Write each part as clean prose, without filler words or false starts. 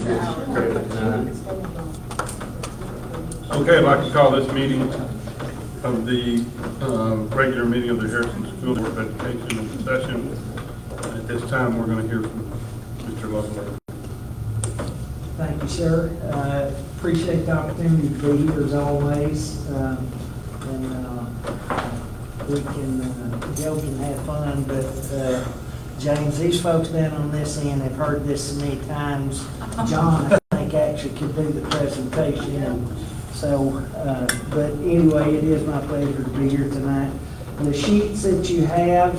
Okay, I'd like to call this meeting of the regular meeting of the Harrison School Board of Education in session. At this time, we're going to hear from Mr. Lovelace. Thank you, sir. Appreciate the opportunity to be here as always. We can joke and have fun, but James, these folks down on this end have heard this so many times. John, I think, actually could do the presentation. And so, but anyway, it is my pleasure to be here tonight. The sheets that you have,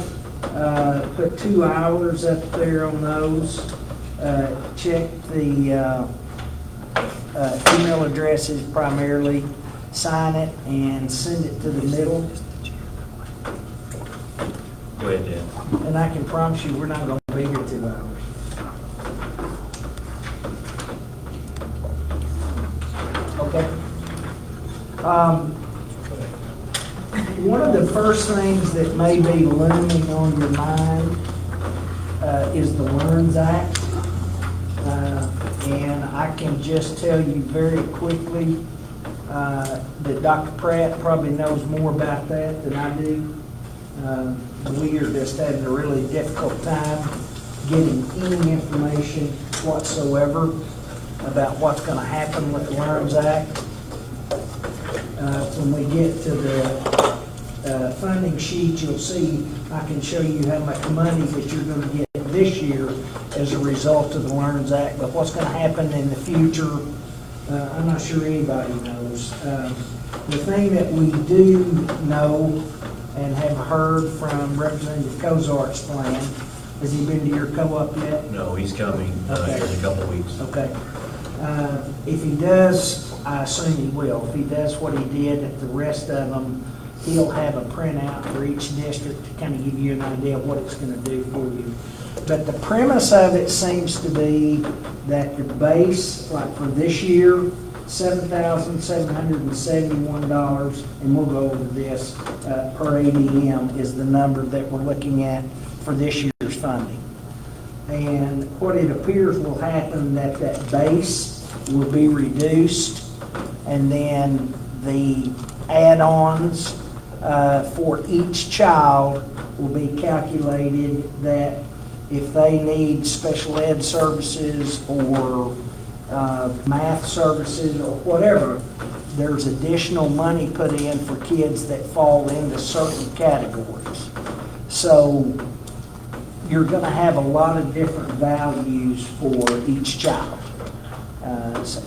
put 2 hours up there on those. Check the email addresses primarily, sign it, and send it to the middle. Go ahead, Dan. And I can promise you, we're not going to be here 2 hours. Okay. One of the first things that may be looming on your mind is the LEARNS Act. And I can just tell you very quickly that Dr. Pratt probably knows more about that than I do. We are just having a really difficult time getting any information whatsoever about what's going to happen with the LEARNS Act. When we get to the funding sheet, you'll see I can show you how much money that you're going to get this year as a result of the LEARNS Act. But what's going to happen in the future, I'm not sure anybody knows. The thing that we do know and have heard from Representative Cozart's plan, has he been to your co-op yet? No, he's coming here in a couple of weeks. Okay. If he does, I assume he will. If he does what he did at the rest of them, he'll have a printout for each district to kind of give you an idea of what it's going to do for you. But the premise of it seems to be that the base, like for this year, $7,771, and we'll go over this, per ADM is the number that we're looking at for this year's funding. And what it appears will happen, that base will be reduced, and then the add-ons for each child will be calculated, that if they need special ed services or math services or whatever, there's additional money put in for kids that fall into certain categories. So you're going to have a lot of different values for each child.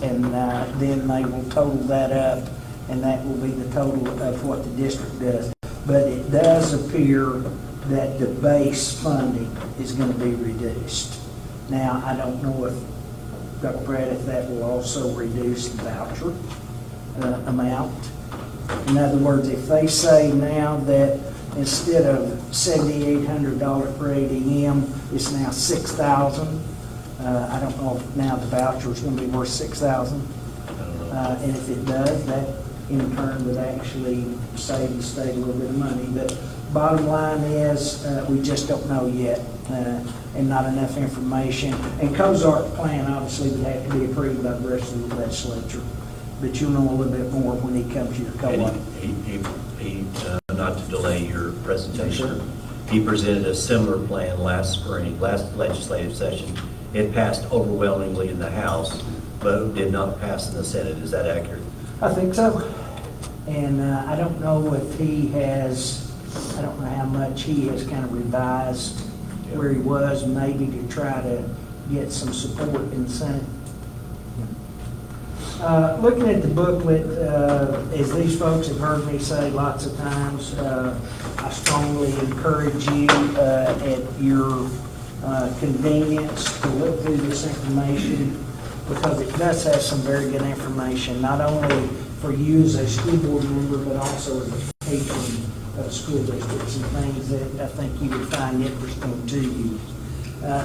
And then they will total that up, and that will be the total of what the district does. But it does appear that the base funding is going to be reduced. Now, I don't know if, Dr. Pratt, if that will also reduce the voucher amount. In other words, if they say now that instead of $7,800 per ADM, it's now $6,000, I don't know if now the voucher is going to be worth $6,000. And if it does, that in turn would actually save the state a little bit of money. But bottom line is, we just don't know yet, and not enough information. And Cozart's plan obviously would have to be approved by the rest of the legislature. But you'll know a little bit more when he comes to your co-op. Not to delay your presentation, he presented a similar plan last legislative session. It passed overwhelmingly in the House, but did not pass in the Senate. Is that accurate? I think so. And I don't know if he has, I don't know how much he has kind of revised where he was, maybe to try to get some support in the Senate. Looking at the booklet, as these folks have heard me say lots of times, I strongly encourage you at your convenience to look through this information, because it does have some very good information, not only for you as a school board member, but also as a patron of school districts, and things that I think you would find interesting to you.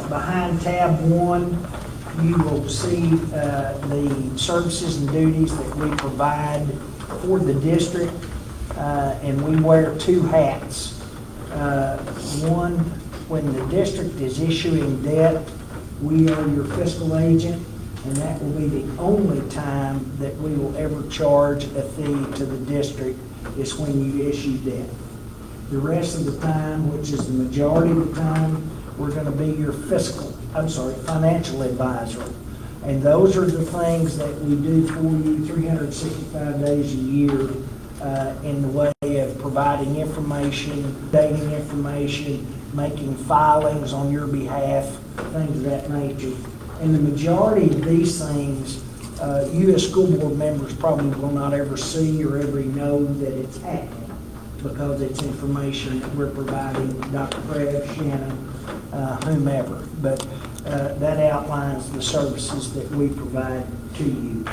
Behind tab 1, you will see the services and duties that we provide for the district, and we wear 2 hats. One, when the district is issuing debt, we are your fiscal agent, And that will be the only time that we will ever charge a fee to the district is when you issue debt. The rest of the time, which is the majority of the time, we're going to be your financial advisor. And those are the things that we do for you 365 days a year in the way of providing information, dating information, making filings on your behalf, things of that nature. And the majority of these things, you as school board members probably will not ever see or ever know that it's happening because it's information that we're providing Dr. Craig, Shannon, whomever. But that outlines the services that we provide to you.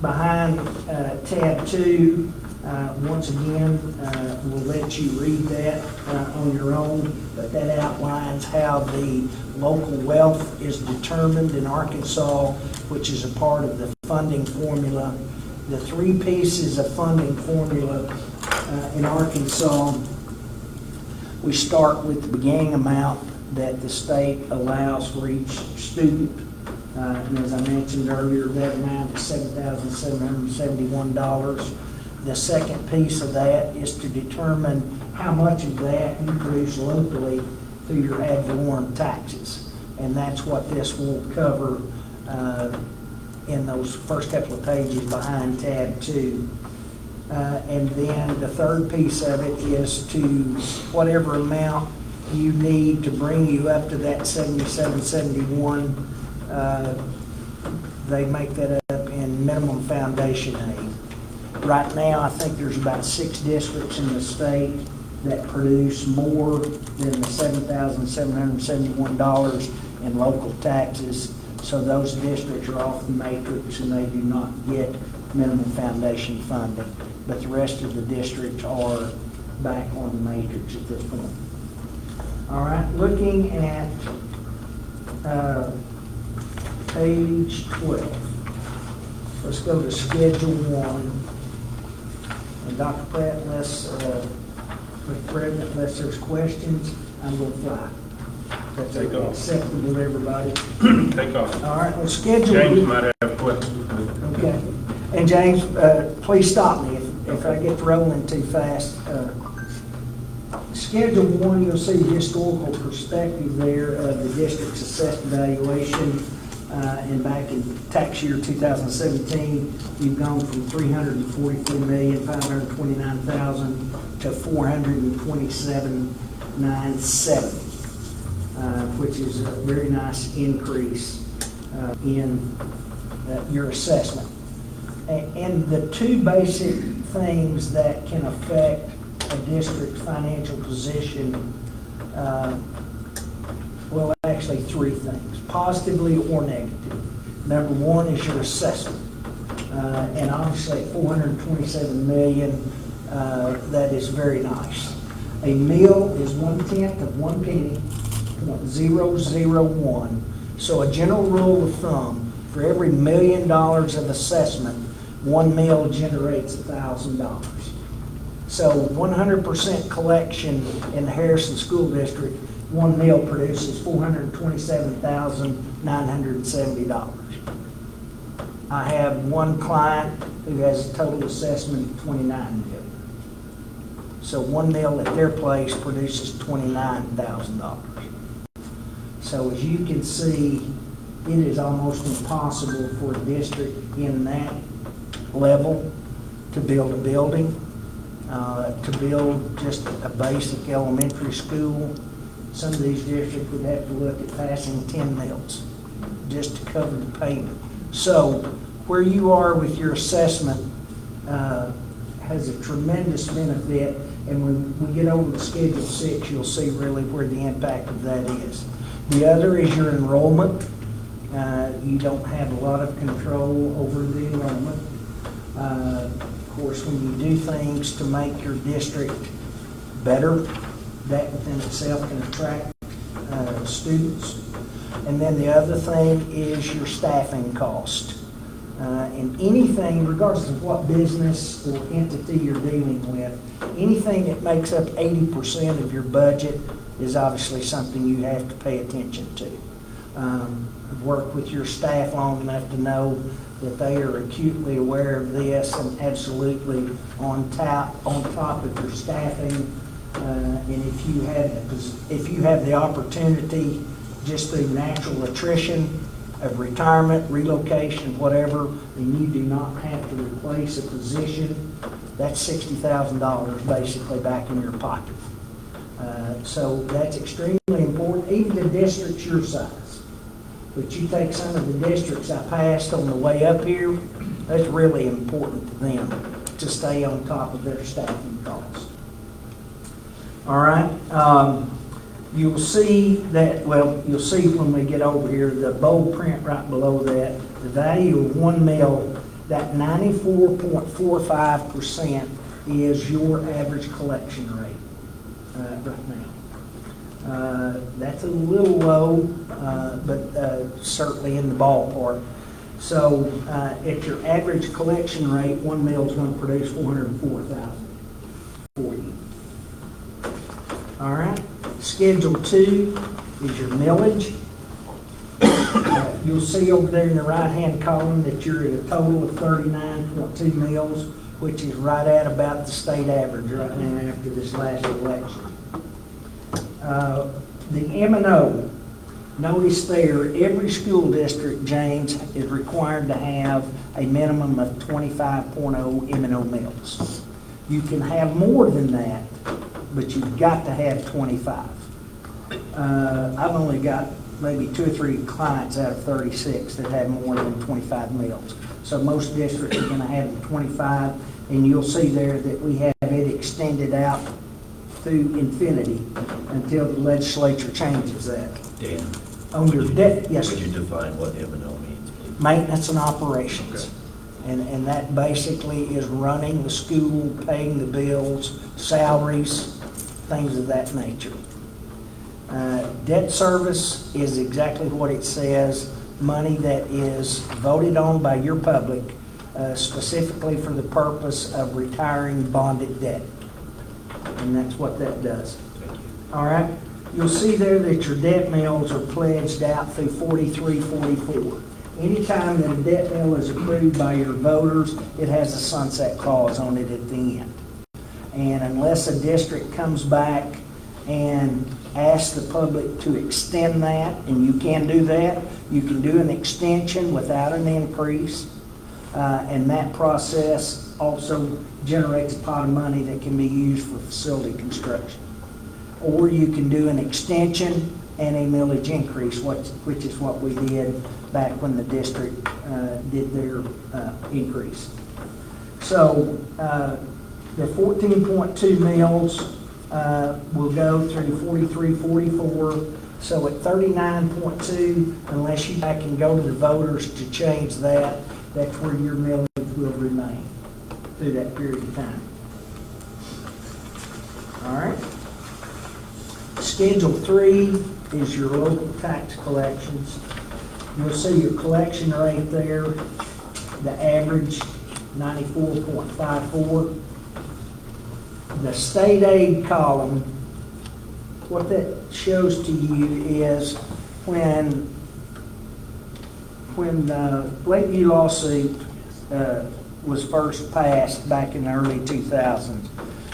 Behind tab 2, once again, we'll let you read that on your own, but that outlines how the local wealth is determined in Arkansas, which is a part of the funding formula. The 3 pieces of funding formula in Arkansas, we start with the beginning amount that the state allows for each student. And as I mentioned earlier, that amount is $7,771. The second piece of that is to determine how much of that you produce locally through your ad valorem taxes. And that's what this will cover in those first couple of pages behind tab 2. And then the third piece of it is to whatever amount you need to bring you up to that 7771. They make that up in minimum foundation aid. Right now, I think there's about 6 districts in the state that produce more than the $7,771 in local taxes. So those districts are off the matrix and they do not get minimum foundation funding. But the rest of the districts are back on the matrix at this point. All right, looking at page 12. Let's go to Schedule 1. And Dr. Pratt, unless there's questions, I'm going to fly. That's Take off. acceptable to everybody. Take off. All right, well, Schedule. James might have questions. Okay. And James, please stop me if I get rolling too fast. Schedule 1, you'll see the historical perspective there of the district's assessed valuation. And back in tax year 2017, you've gone from $344,529,000 to $427,970, which is a very nice increase in your assessment. And the 2 basic things that can affect a district's financial position, well, actually 3 things, positively or negative. Number 1 is your assessment. And obviously at $427 million, that is very nice. A mill is 1/10 of 1 penny, 0.001. So a general rule of thumb, for every $1 million of assessment, 1 mill generates $1,000. So 100% collection in the Harrison School District, 1 mill produces $427,970. I have one client who has a total assessment of $29 million. So 1 mill at their place produces $29,000. So as you can see, it is almost impossible for a district in that level to build a building, to build just a basic elementary school. Some of these districts would have to look at passing 10 mills just to cover the payment. So where you are with your assessment has a tremendous benefit, and when we get over to Schedule 6, you'll see really where the impact of that is. The other is your enrollment. You don't have a lot of control over the enrollment. Of course, when you do things to make your district better, that within itself can attract students. And then the other thing is your staffing cost. And anything, regardless of what business or entity you're dealing with, anything that makes up 80% of your budget is obviously something you have to pay attention to. I've worked with your staff long enough to know that they are acutely aware of this and absolutely on top of your staffing. And if you have the opportunity, just through natural attrition of retirement, relocation, whatever, and you do not have to replace a position, that's $60,000 basically back in your pocket. So that's extremely important, even to districts your size. But you take some of the districts I passed on the way up here, that's really important to them to stay on top of their staffing costs. All right. You'll see that, well, you'll see when we get over here, the bold print right below that, the value of 1 mil, that 94.45% is your average collection rate right now. That's a little low, but certainly in the ballpark. So at your average collection rate, 1 mil is going to produce $404,000 for you. All right. Schedule 2 is your millage. You'll see over there in the right-hand column that you're at a total of 39.2 mills, which is right at about the state average right now after this last election. The M&O, notice there, every school district, James, is required to have a minimum of 25.0 M&O mills. You can have more than that, but you've got to have 25. I've only got maybe 2 or 3 clients out of 36 that have more than 25 mills. So most districts are going to have 25, and you'll see there that we have it extended out through infinity until the legislature changes that. Dan, On your debt, yes, would sir. you define what M&O means, please? Maintenance and operations. And that basically is running the school, paying the bills, salaries, things of that nature. Debt service is exactly what it says, money that is voted on by your public specifically for the purpose of retiring bonded debt. And that's what that does. All right? You'll see there that your debt mills are pledged out through 43, 44. Anytime that a debt mill is approved by your voters, it has a sunset clause on it at the end. And unless a district comes back and asks the public to extend that, and you can do that, you can do an extension without an increase, and that process also generates a pot of money that can be used for facility construction. Or you can do an extension and a millage increase, which is what we did back when the district did their increase. So the 14.2 mills will go through 43, 44. So at 39.2, unless you back and go to the voters to change that, that's where your millage will remain through that period of time. All right. Schedule 3 is your local tax collections. You'll see your collection rate there, the average 94.54. The state aid column, what that shows to you is when the Lakeview lawsuit was first passed back in the early 2000s,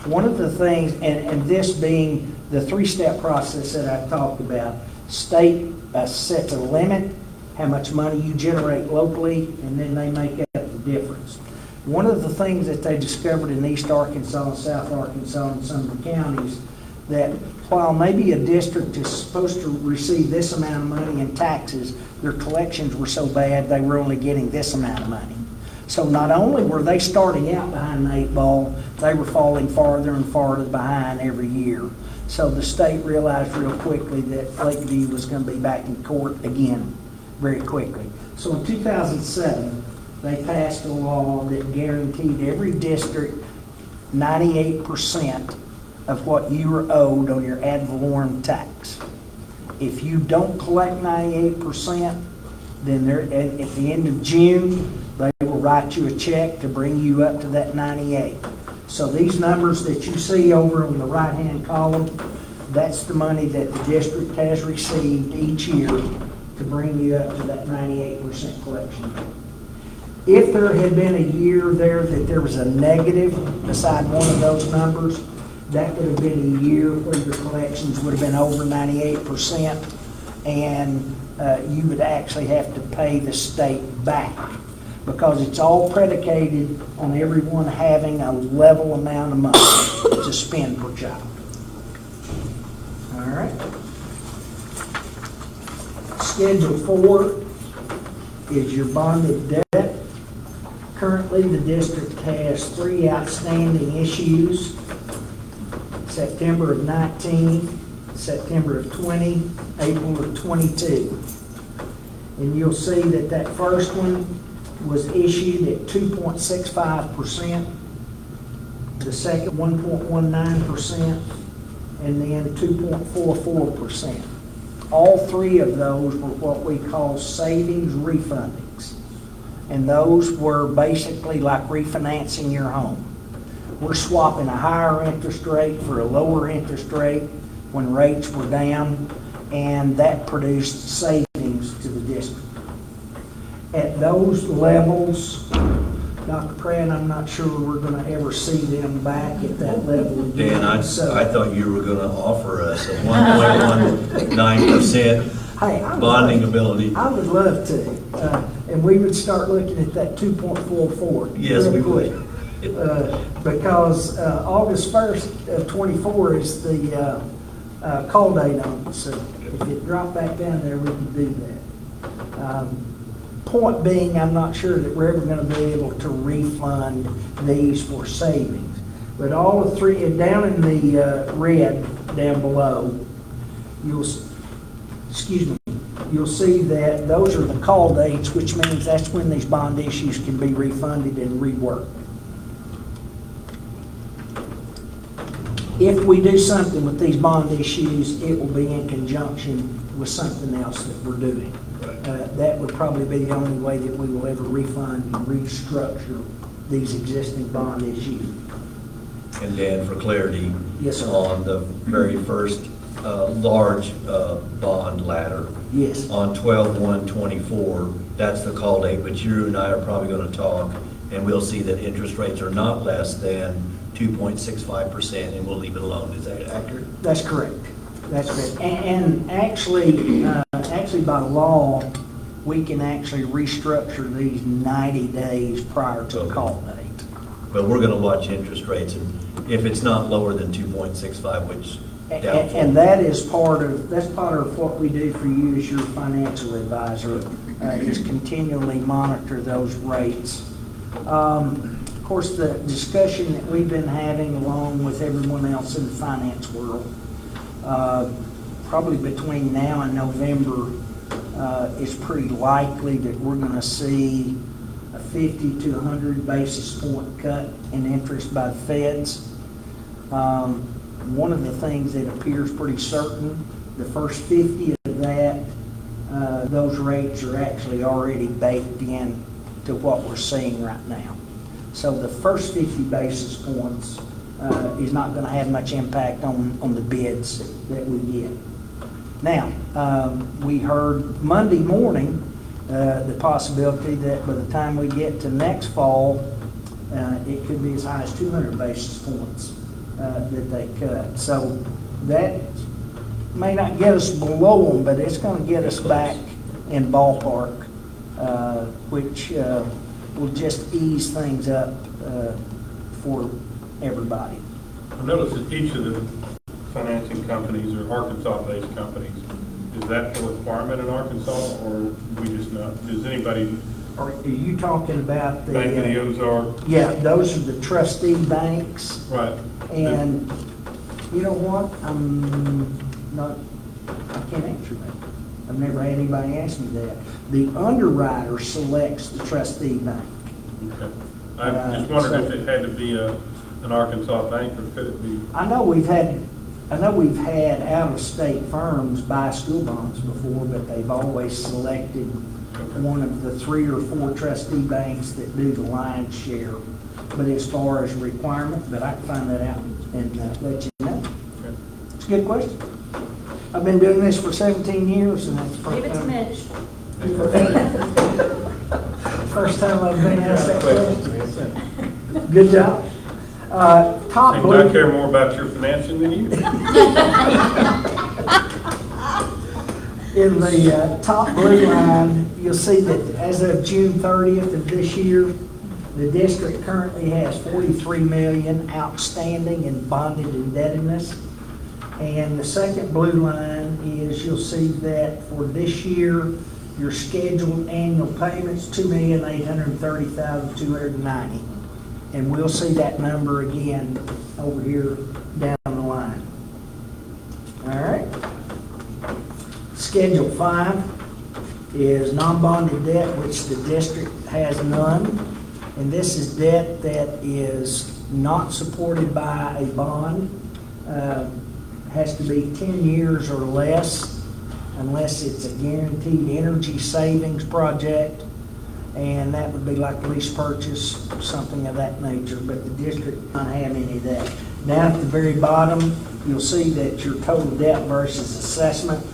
one of the things, and this being the 3-step process that I've talked about, state sets a limit, how much money you generate locally, and then they make up the difference. One of the things that they discovered in East Arkansas and South Arkansas and some of the counties, that while maybe a district is supposed to receive this amount of money in taxes, their collections were so bad they were only getting this amount of money. So not only were they starting out behind the 8 ball, they were falling farther and farther behind every year. So the state realized real quickly that Lakeview was going to be back in court again very quickly. So in 2007, they passed a law that guaranteed every district 98% of what you were owed on your ad valorem tax. If you don't collect 98%, then at the end of June, they will write you a check to bring you up to that 98. So these numbers that you see over on the right-hand column, that's the money that the district has received each year to to bring you up to that 98% collection rate. If there had been a year there that there was a negative beside one of those numbers, that would have been a year where your collections would have been over 98%, and you would actually have to pay the state back, because it's all predicated on everyone having a level amount of money to spend per child. All right. Schedule 4 is your bonded debt. Currently, the district has 3 outstanding issues: September of 19, September of 20, April of 22. And you'll see that that first one was issued at 2.65%, the second 1.19%, and then 2.44%. All 3 of those were what we call savings refundings. And those were basically like refinancing your home. We're swapping a higher interest rate for a lower interest rate when rates were down, and that produced savings to the district. At those levels, Dr. Pratt, I'm not sure we're going to ever see them back at that level again. Dan, I thought you were going to offer us a 1.19% bonding ability. I would love to. And we would start looking at that 2.44. Yes, we would. Because August 1st of 24 is the call date on it. So if it dropped back down there, we could do that. Point being, I'm not sure that we're ever going to be able to refund these for savings. But all the 3, down in the red down below, you'll see that those are the call dates, which means that's when these bond issues can be refunded and reworked. If we do something with these bond issues, it will be in conjunction with something else that we're doing. That would probably be the only way that we will ever refund and restructure these existing bond issues. And Dan, for clarity, Yes, sir. on the very first large bond ladder, Yes. on 12/1/24, that's the call date, but you and I are probably going to talk, and we'll see that interest rates are not less than 2.65%, and we'll leave it alone. Is that accurate? That's correct. That's correct. And actually by law, we can actually restructure these 90 days prior to the call date. But we're going to watch interest rates, and if it's not lower than 2.65, which doubtful. And that is part of what we do for you as your financial advisor, is continually monitor those rates. Of course, the discussion that we've been having along with everyone else in the finance world, probably between now and November, it's pretty likely that we're going to see a 50 to 100 basis point cut in interest by the feds. One of the things that appears pretty certain, the first 50 of that, those rates are actually already baked in to what we're seeing right now. So the first 50 basis points is not going to have much impact on the bids that we get. Now, we heard Monday morning the possibility that by the time we get to next fall, it could be as high as 200 basis points that they cut. So that may not get us below them, but it's going to get us back in ballpark, which will just ease things up for everybody. I noticed that each of the financing companies are Arkansas-based companies. Is that a requirement in Arkansas, or we just not? Does anybody? Are you talking about the Bank of the Ozark? Yeah, those are the trustee banks. Right. And you know what? I can't answer that. I've never had anybody ask me that. The underwriter selects the trustee bank. Okay. I just wondered if it had to be an Arkansas bank, or could it be? I know we've had out-of-state firms buy school bonds before, but they've always selected one of the 3 or 4 trustee banks that do the lion's share. But as far as requirement, but I can find that out and let you know. Okay. It's a good question. I've been doing this for 17 years, and that's the Give it to Mitch. first time I've been asked that question. Good job. Top Seems I blue. care more about your financing than you. In the top blue line, you'll see that as of June 30th of this year, the district currently has $43 million outstanding in bonded indebtedness. And the second blue line is, you'll see that for this year, your scheduled annual payments, $2,830,290. And we'll see that number again over here down the line. All right. Schedule 5 is non-bonded debt, which the district has none. And this is debt that is not supported by a bond. Has to be 10 years or less, unless it's a guaranteed energy savings project. And that would be like lease purchase, something of that nature, but the district doesn't have any of that. Down at the very bottom, you'll see that your total debt versus assessment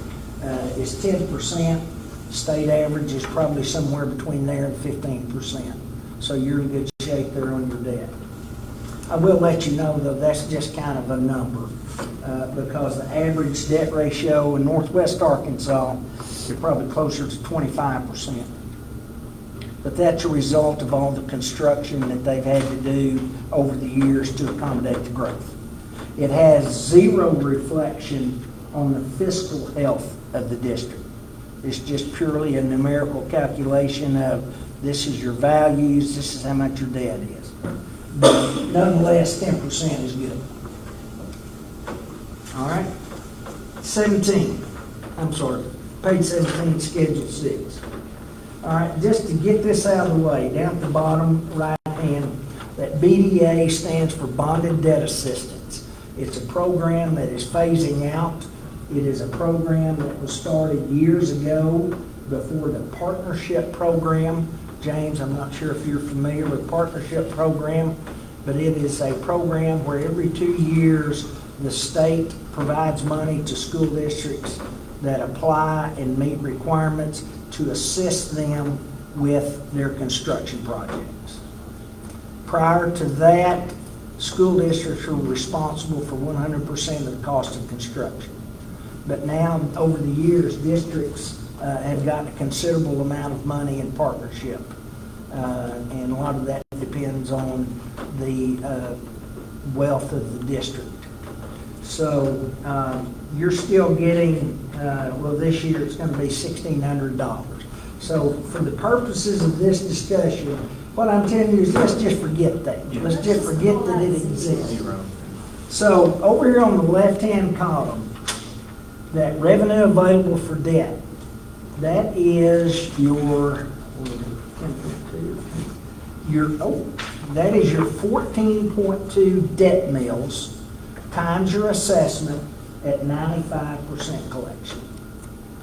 is 10%. State average is probably somewhere between there and 15%. So you're in good shape there on your debt. I will let you know, though, that's just kind of a number, because the average debt ratio in Northwest Arkansas is probably closer to 25%. But that's a result of all the construction that they've had to do over the years to accommodate the growth. It has zero reflection on the fiscal health of the district. It's just purely a numerical calculation of this is your values, this is how much your debt is. But nonetheless, 10% is good. All right. Page 17, Schedule 6. All right, just to get this out of the way, down at the bottom right hand, that BDA stands for Bonded Debt Assistance. It's a program that is phasing out. It is a program that was started years ago before the partnership program. James, I'm not sure if you're familiar with the partnership program, but it is a program where every 2 years the state provides money to school districts that apply and meet requirements to assist them with their construction projects. Prior to that, school districts were responsible for 100% of the cost of construction. But now, over the years, districts have gotten a considerable amount of money in partnership. And a lot of that depends on the wealth of the district. So you're still getting, this year it's going to be $1,600. So for the purposes of this discussion, what I'm telling you is let's just forget that. Let's just forget that it exists. So over here on the left-hand column, that revenue available for debt, that is your 14.2 debt mills times your assessment at 95% collection.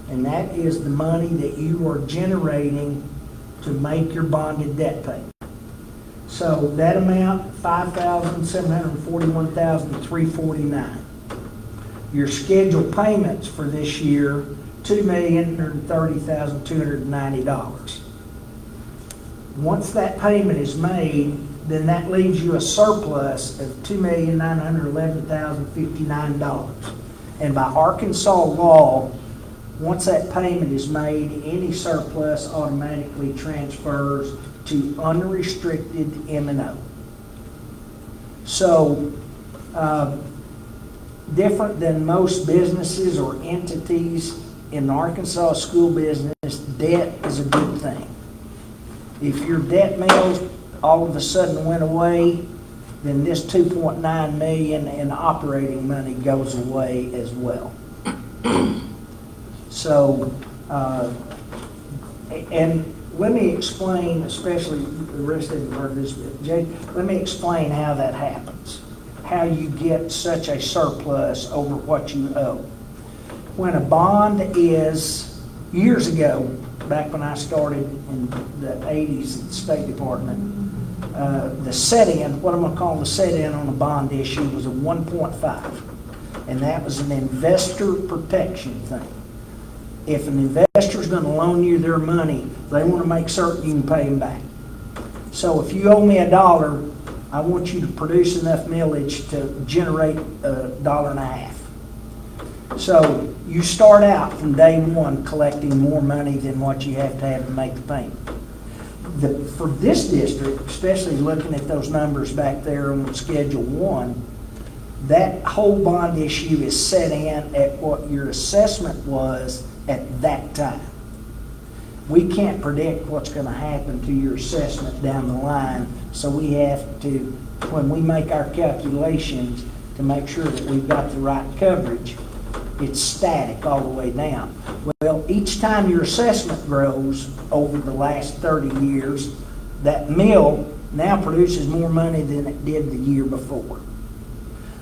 And that is the money that you are generating to make your bonded debt payment. So that amount, $5,741,349. Your scheduled payments for this year, $2,130,290. Once that payment is made, then that leaves you a surplus of $2,911,059. And by Arkansas law, once that payment is made, any surplus automatically transfers to unrestricted M&O. So, different than most businesses or entities in Arkansas school business, debt is a good thing. If your debt mills all of a sudden went away, then this $2.9 million in operating money goes away as well. So, and let me explain, especially the rest of the heard this bit, Jay, let me explain how that happens, how you get such a surplus over what you owe. When a bond is, years ago, back when I started in the 80s at the State Department, the set-in, what I'm going to call the set-in on a bond issue was a 1.5. and that was an investor protection thing. If an investor's gonna loan you their money, they wanna make certain you can pay them back. So if you owe me $1, I want you to produce enough millage to generate $1.50. So you start out from day one collecting more money than what you have to make the payment. For this district, especially looking at those numbers back there on Schedule 1, that whole bond issue is set in at what your assessment was at that time. We can't predict what's going to happen to your assessment down the line, so we have to, when we make our calculations to make sure that we've got the right coverage, it's static all the way down. Well, each time your assessment grows over the last 30 years, that mill now produces more money than it did the year before.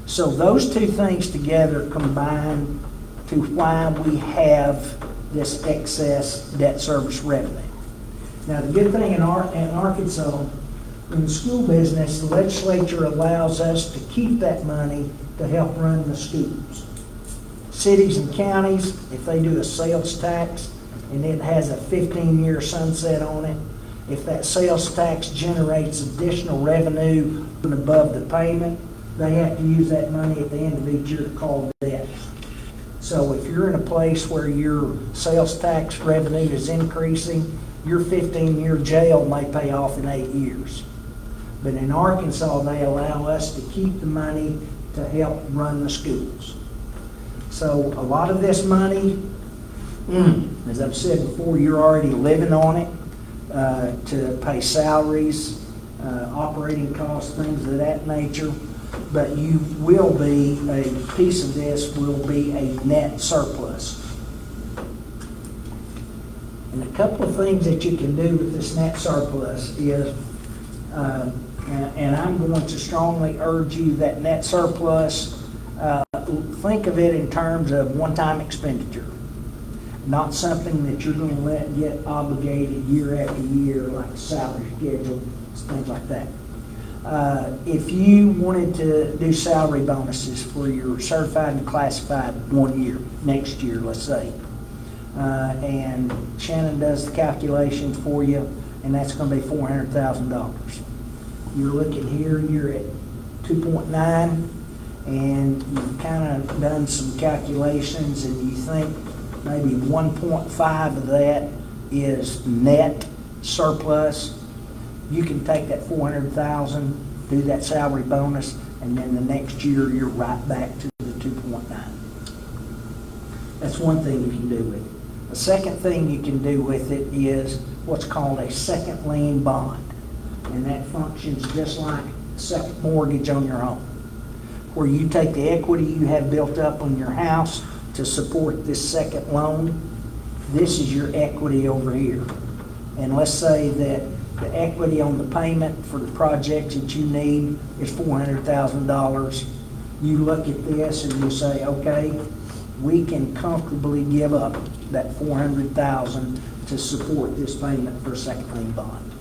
So those two things together combine to why we have this excess debt service revenue. Now, the good thing in Arkansas, in the school business, the legislature allows us to keep that money to help run the schools. Cities and counties, if they do a sales tax and it has a 15-year sunset on it, if that sales tax generates additional revenue above the payment, they have to use that money at the end of each year to call debt. So if you're in a place where your sales tax revenue is increasing, your 15-year jail may pay off in 8 years. But in Arkansas, they allow us to keep the money to help run the schools. So a lot of this money, as I've said before, you're already living on it to pay salaries, operating costs, things of that nature. But you will be, a piece of this will be a net surplus. And a couple of things that you can do with this net surplus is, and I'm going to strongly urge you that net surplus, think of it in terms of one-time expenditure, not something that you're going to let get obligated year after year, like a salary schedule, things like that. If you wanted to do salary bonuses for your certified and classified 1 year, next year, let's say, and Shannon does the calculations for you, and that's going to be $400,000. You're looking here, you're at 2.9, and you've kind of done some calculations, and you think maybe 1.5 of that is net surplus. You can take that $400,000, do that salary bonus, and then the next year you're right back to the 2.9. That's one thing you can do with it. The second thing you can do with it is what's called a second lien bond. And that functions just like a second mortgage on your home, where you take the equity you have built up on your house to support this second loan. This is your equity over here. And let's say that the equity on the payment for the projects that you need is $400,000. You look at this and you say, okay, we can comfortably give up that $400,000 to support this payment for a second lien bond.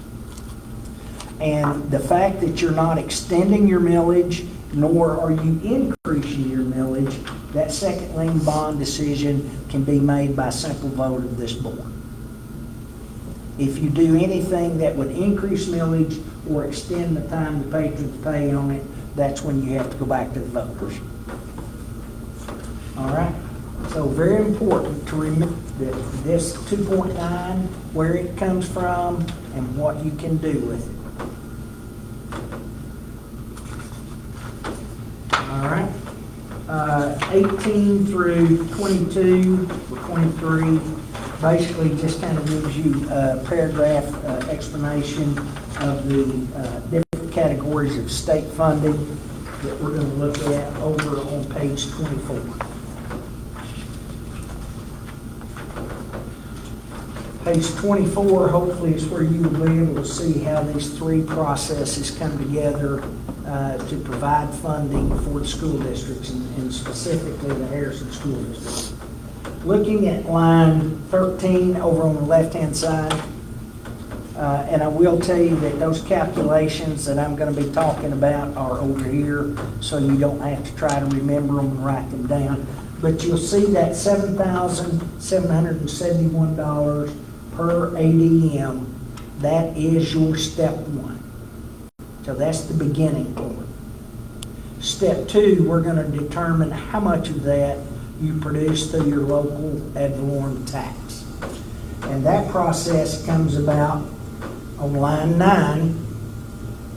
And the fact that you're not extending your millage, nor are you increasing your millage, that second lien bond decision can be made by simple vote of this board. If you do anything that would increase millage or extend the time the patrons pay on it, that's when you have to go back to the voters. All right? So very important to remember that this 2.9, where it comes from, and what you can do with it. All right? 18 through 22 or 23 basically just kind of gives you a paragraph explanation of the different categories of state funding that we're going to look at over on page 24. Page 24 hopefully is where you will be able to see how these three processes come together to provide funding for the school districts and specifically the Harrison School District. Looking at line 13 over on the left-hand side, And I will tell you that those calculations that I'm going to be talking about are over here, so you don't have to try to remember them and write them down. But you'll see that $7,771 per ADM, that is your step one. So that's the beginning point. Step two, we're going to determine how much of that you produce through your local ad valorem tax. And that process comes about on line 9.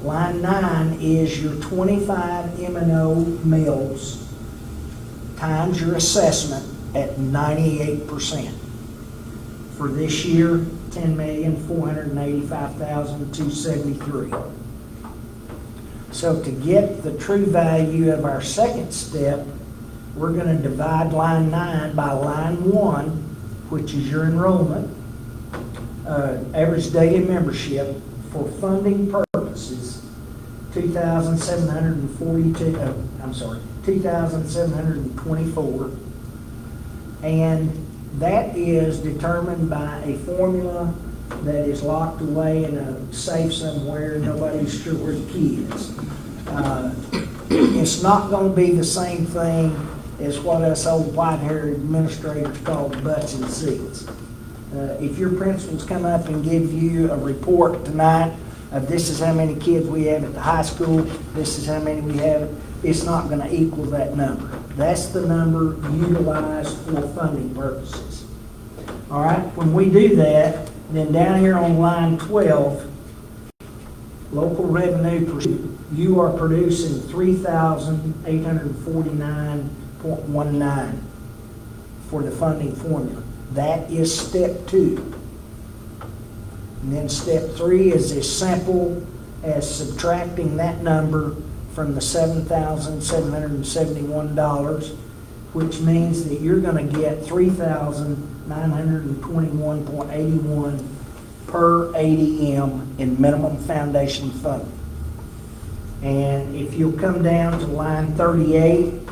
Line 9 is your 25 M&O mills times your assessment at 98%. For this year, $10,485,273. So to get the true value of our second step, we're going to divide line 9 by line 1, which is your enrollment, average daily membership for funding purposes, 2,724, and that is determined by a formula that is locked away in a safe somewhere. Nobody's sure where the key is. It's not going to be the same thing as what us old white-haired administrators call butts and seats. If your principals come up and give you a report tonight of this is how many kids we have at the high school, this is how many we have, it's not going to equal that number. That's the number utilized for funding purposes. All right, when we do that, then down here on line 12, local revenue per student, you are producing $3,849.19 for the funding formula. That is step 2. And then step 3 is as simple as subtracting that number from the $7,771, which means that you're going to get $3,921.81 per ADM in minimum foundation funding. And if you'll come down to line 38,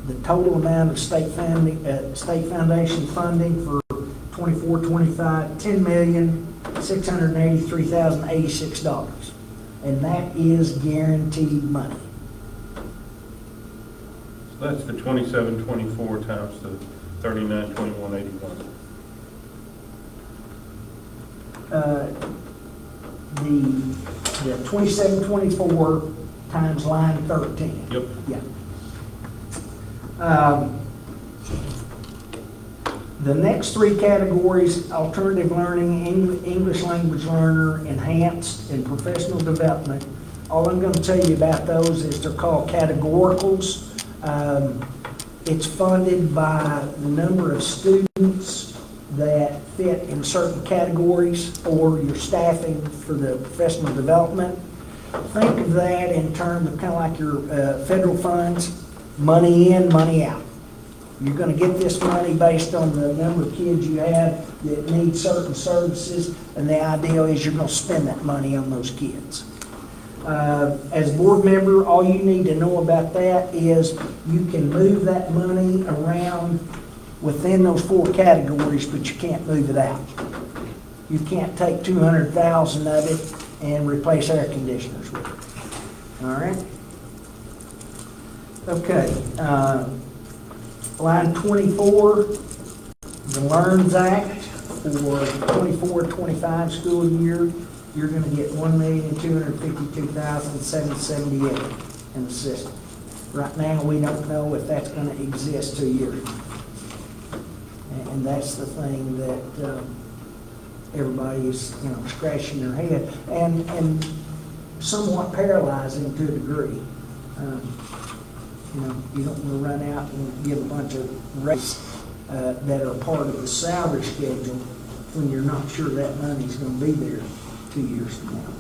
the total amount of state foundation funding for 24-25, $10,683,086. And that is guaranteed money. So that's the 2724 times the 392181. The 2724 times line 13. Yep. Yeah. The next 3 categories, alternative learning, English language learner, enhanced, and professional development. All I'm going to tell you about those is they're called categoricals. It's funded by the number of students that fit in certain categories or your staffing for the professional development. Think of that in terms of kind of like your federal funds, money in, money out. You're going to get this money based on the number of kids you have that need certain services, and the idea is you're going to spend that money on those kids. As a board member, all you need to know about that is you can move that money around within those 4 categories, but you can't move it out. You can't take $200,000 of it and replace air conditioners with it. All right? Okay. Line 24, the LEARNS Act for the 24-25 school year, you're going to get $1,252,778 in the system. Right now, we don't know if that's going to exist 2 years. And that's the thing that everybody's scratching their head and somewhat paralyzing to a degree. You don't want to run out and give a bunch of rates that are part of the salary schedule when you're not sure that money's going to be there 2 years from now.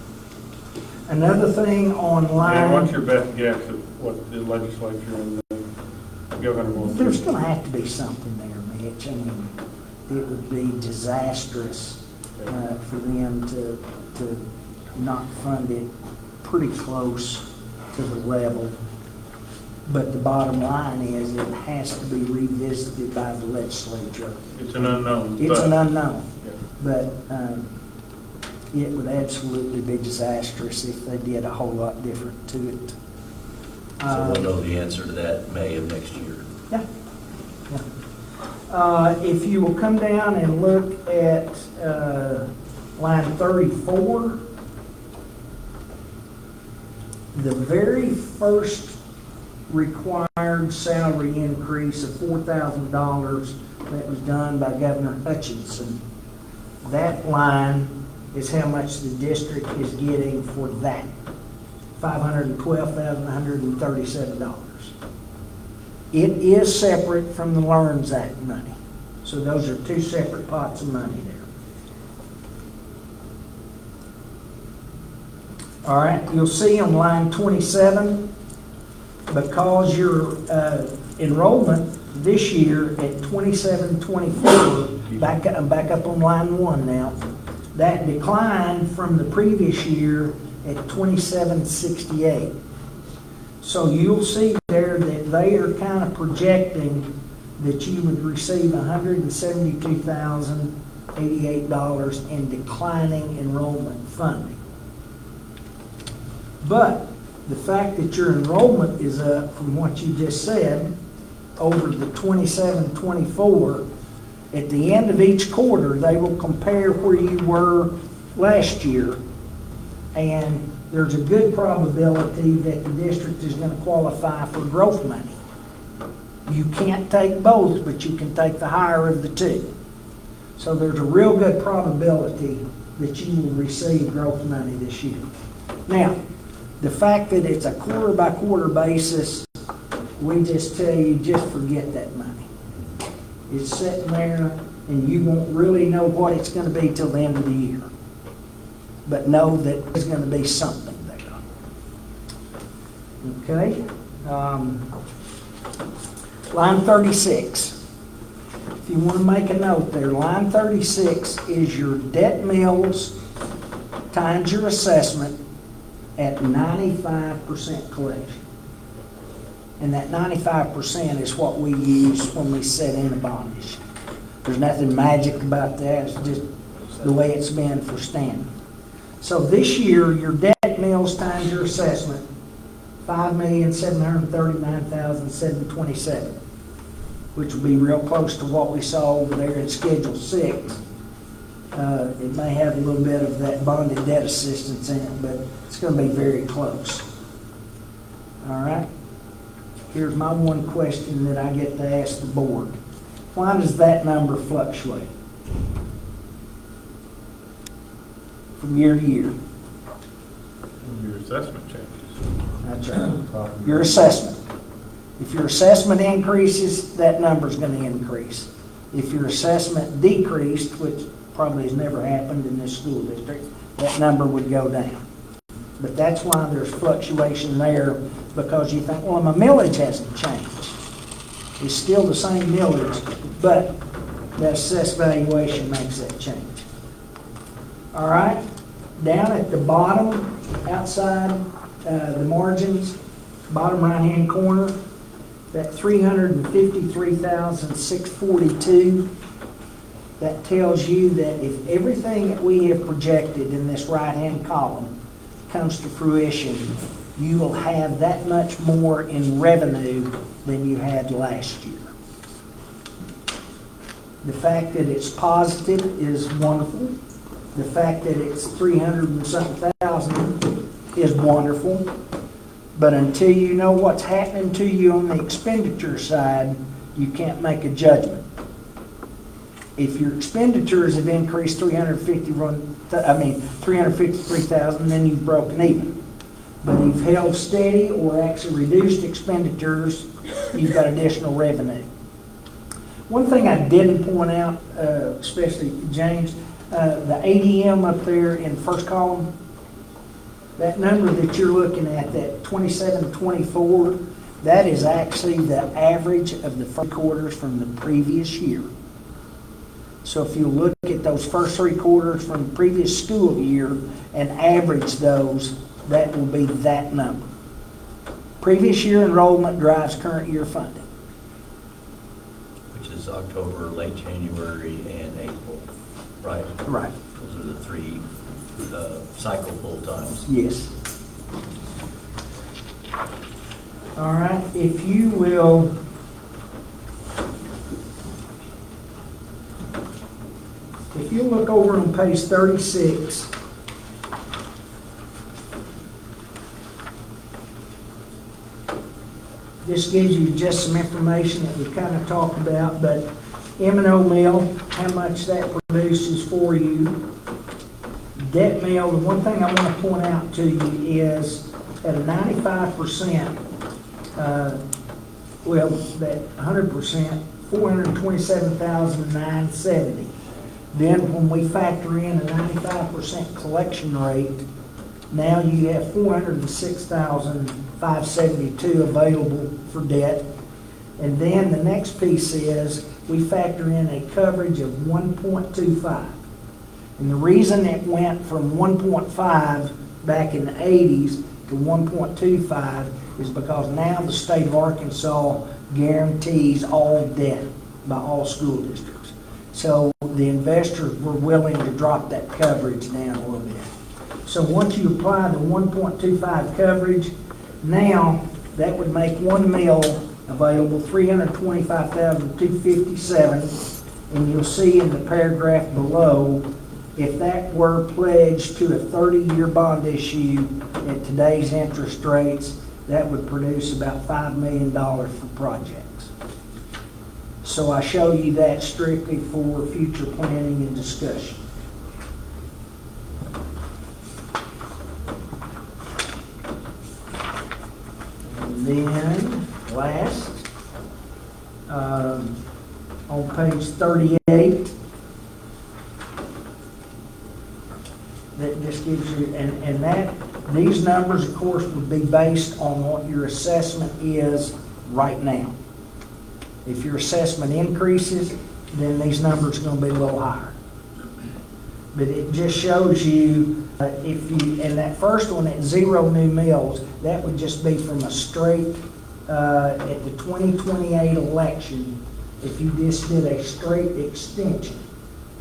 Another thing online. And what's your best guess of what the legislature and the governor will do? There's going to have to be something there, Mitch. I mean, it would be disastrous for them to not fund it pretty close to the level. But the bottom line is it has to be revisited by the legislature. It's an unknown. It's an unknown. Yeah. But it would absolutely be disastrous if they did a whole lot different to it. So we'll know the answer to that May of next year. Yeah. If you will come down and look at line 34, the very first required salary increase of $4,000 that was done by Governor Hutchinson, that line is how much the district is getting for that, $512,137. It is separate from the LEARNS Act money. So those are two separate pots of money there. All right, you'll see on line 27, because your enrollment this year at 2724, back up on line 1 now, that declined from the previous year at 2768. So you'll see there that they are kind of projecting that you would receive $172,088 in declining enrollment funding. But the fact that your enrollment is up from what you just said over the 27-24, at the end of each quarter, they will compare where you were last year, and there's a good probability that the district is going to qualify for growth money. You can't take both, but you can take the higher of the two. So there's a real good probability that you will receive growth money this year. Now, the fact that it's a quarter by quarter basis, we just tell you, just forget that money. It's sitting there, and you won't really know what it's going to be till the end of the year. But know that there's going to be something there. Okay? Line 36. If you want to make a note there, line 36 is your debt mills times your assessment at 95% collection. And that 95% is what we use when we set in a bond issue. There's nothing magic about that. It's just the way it's been for standing. So this year, your debt mills times your assessment, $5,739,727, which will be real close to what we saw over there in Schedule 6. It may have a little bit of that bonded debt assistance in it, but it's going to be very close. All right? Here's my one question that I get to ask the board. Why does that number fluctuate from year to year? Your assessment changes. That's right. Your assessment. If your assessment increases, that number's going to increase. If your assessment decreased, which probably has never happened in this school district, that number would go down. But that's why there's fluctuation there, because you think, well, my millage hasn't changed. It's still the same millage, but that assessed valuation makes that change. All right? Down at the bottom, outside the margins, bottom right-hand corner, that $353,642, that tells you that if everything that we have projected in this right-hand column comes to fruition, you will have that much more in revenue than you had last year. The fact that it's positive is wonderful. The fact that it's 300 and something thousand is wonderful. But until you know what's happening to you on the expenditure side, you can't make a judgment. If your expenditures have increased 353,000, then you've broken even. But you've held steady or actually reduced expenditures, you've got additional revenue. One thing I didn't point out, especially James, the ADM up there in the first column, that number that you're looking at, that 2724, that is actually the average of the first quarters from the previous year. So if you look at those first 3 quarters from the previous school year and average those, that will be that number. Previous year enrollment drives current year funding. Which is October, late January, and April, right? Right. Those are the 3 cycle full times. Yes. All right, if you will, if you look over on page 36, this gives you just some information that we kind of talked about, but M&O mill, how much that produces for you. Debt mill, the one thing I want to point out to you is at a 95%, well, that 100%, 427,970. Then when we factor in a 95% collection rate, now you have 406,572 available for debt. And then the next piece is we factor in a coverage of 1.25. And the reason it went from 1.5 back in the 80s to 1.25 is because now the state of Arkansas guarantees all debt by all school districts. So the investors were willing to drop that coverage down a little bit. So once you apply the 1.25 coverage, now that would make one mill available, 325,257, and you'll see in the paragraph below, if that were pledged to a 30-year bond issue at today's interest rates, that would produce about $5 million for projects. So I show you that strictly for future planning and discussion. And then last, on page 38, that just gives you, and that, these numbers, of course, would be based on what your assessment is right now. If your assessment increases, then these numbers are going to be a little higher. But it just shows you, if you, and that first one at 0 new mills, that would just be from a straight, at the 2028 election, if you just did a straight extension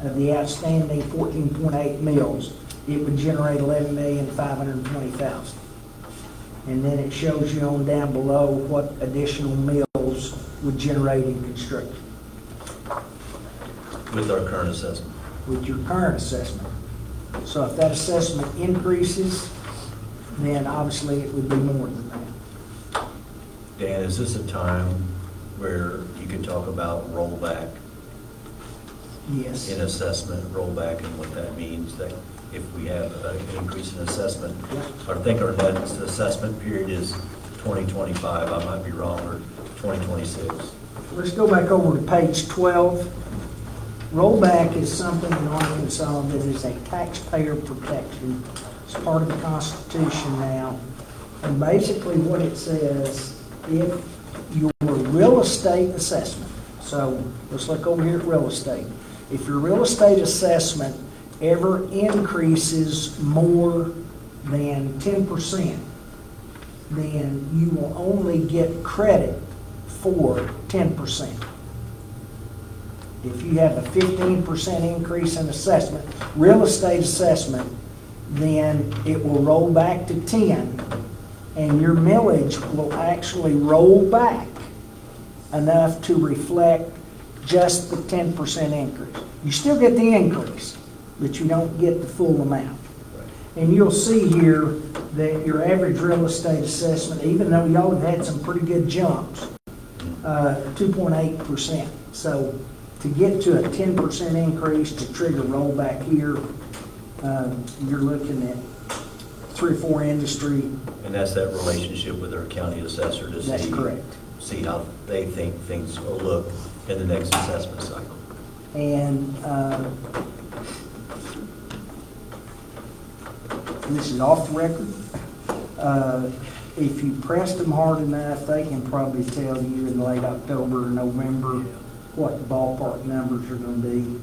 of the outstanding 14.8 mills, it would generate 11,520,000. And then it shows you on down below what additional mills would generate in construction With our current assessment. with your current assessment. So if that assessment increases, then obviously it would be more than that. Dan, is this a time where you could talk about rollback Yes. in assessment, rollback, and what that means? That if we have an increase in assessment, I think our next assessment period is 2025, I might be wrong, or 2026. Let's go back over to page 12. Rollback is something in Arkansas that is a taxpayer protection. It's part of the Constitution now. And basically what it says, if your real estate assessment, so let's look over here at real estate. If your real estate assessment ever increases more than 10%, then you will only get credit for 10%. If you have a 15% increase in assessment, real estate assessment, then it will roll back to 10, and your millage will actually roll back enough to reflect just the 10% increase. You still get the increase, but you don't get the full amount. And you'll see here that your average real estate assessment, even though y'all have had some pretty good jumps, 2.8%. So to get to a 10% increase to trigger rollback here, you're looking at 3 or 4 industry. And that's that relationship with our county assessor to That's correct. see how they think things will look in the next assessment cycle. And this is off the record. If you pressed them hard enough, they can probably tell you in late October or November what the ballpark numbers are going to be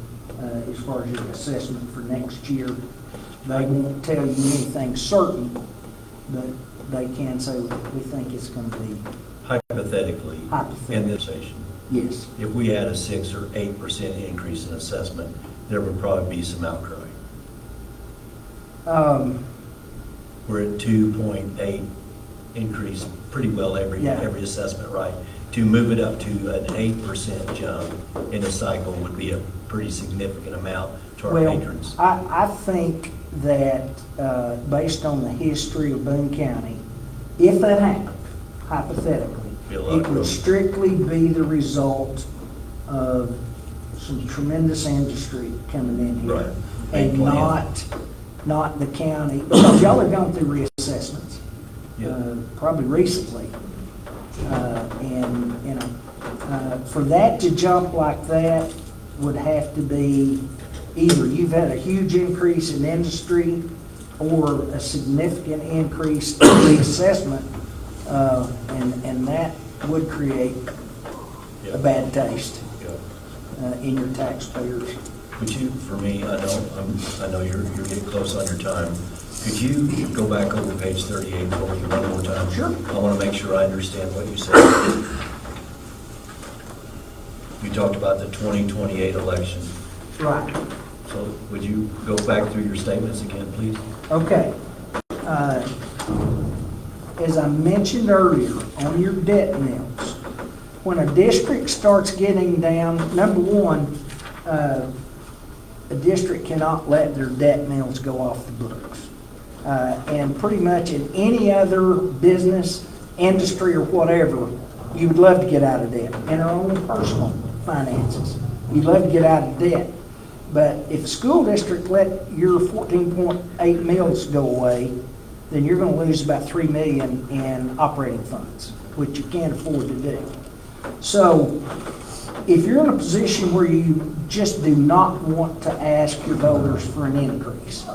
as far as your assessment for next year. They won't tell you anything certain, but they can say we think it's going to be. Hypothetically, in this session, Yes. if we had a 6 or 8% increase in assessment, there would probably be some outcry. We're at 2.8 increase pretty well Yeah. every assessment, right? To move it up to an 8% jump in a cycle would be a pretty significant amount to our Well, patrons. I think that, based on the history of Boone County, if that happened, hypothetically, Be a lot it of would growth. strictly be the result of some tremendous industry coming in here. Right. Big And plan. not the county, because y'all are going through reassessments, Yeah. probably recently. And, you know, for that to jump like that would have to be either you've had a huge increase in industry or a significant increase in reassessment, and that would create Yeah. a bad taste Yeah. in your taxpayers. Could you, for me, I know you're getting close on your time. Could you go back over page 38 for me one more time? Sure. I want to make sure I understand what you said. You talked about the 2028 election. Right. So would you go back through your statements again, please? Okay. As I mentioned earlier, on your debt mills, when a district starts getting down, number one, a district cannot let their debt mills go off the books. And pretty much in any other business, industry, or whatever, you would love to get out of debt. In our own personal finances, you'd love to get out of debt. But if a school district let your 14.8 mills go away, then you're going to lose about $3 million in operating funds, which you can't afford to do. So if you're in a position where you just do not want to ask your voters for an increase,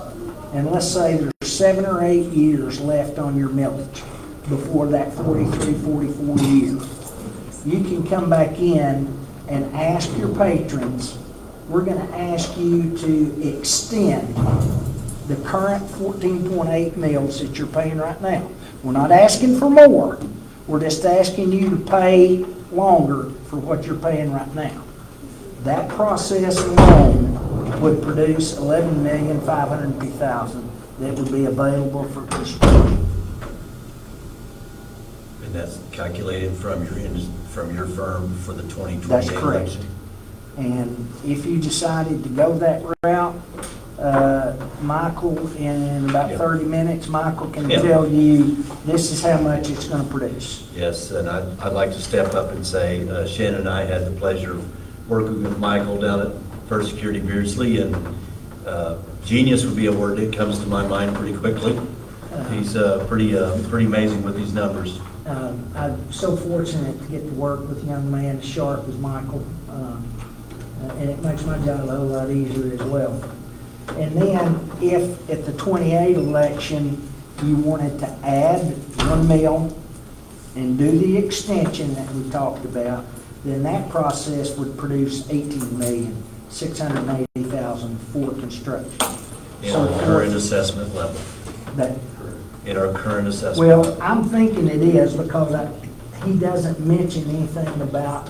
and let's say there's 7 or 8 years left on your millage before that 43, 44 year, you can come back in and ask your patrons, we're going to ask you to extend the current 14.8 mills that you're paying right now. We're not asking for more. We're just asking you to pay longer for what you're paying right now. That process alone would produce $11,550,000 that would be available for construction. And that's calculated from your firm for the 2028 That's correct. election? And if you decided to go that route, Michael, in about Yeah. 30 minutes, Michael can Yeah. tell you this is how much it's going to produce. Yes, and I'd like to step up and say, Shannon and I had the pleasure of working with Michael down at First Security Beardsley, and genius would be a word that comes to my mind pretty quickly. He's pretty amazing with these numbers. I'm so fortunate to get to work with a young man as sharp as Michael, and it makes my job a whole lot easier as well. And then if at the 28 election you wanted to add 1 mil and do the extension that we talked about, then that process would produce $18,680,000 for construction. In So our for current assessment level. that, In our current assessment. well, I'm thinking it is because he doesn't mention anything about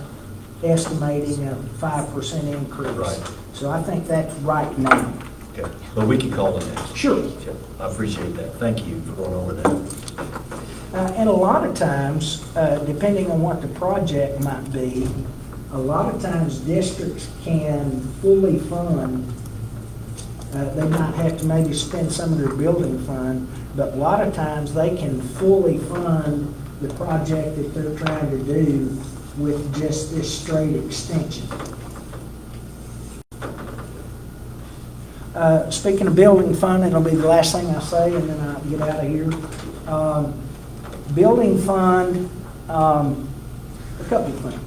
estimating a 5% increase. Right. So I think that's right now. Okay, but we can call it next. Sure. I appreciate that. Thank you for going over that. And a lot of times, depending on what the project might be, a lot of times districts can fully fund, they might have to maybe spend some of their building fund, but a lot of times they can fully fund the project that they're trying to do with just this straight extension. Speaking of building fund, it'll be the last thing I say, and then I'll get out of here. Building fund, a couple of things.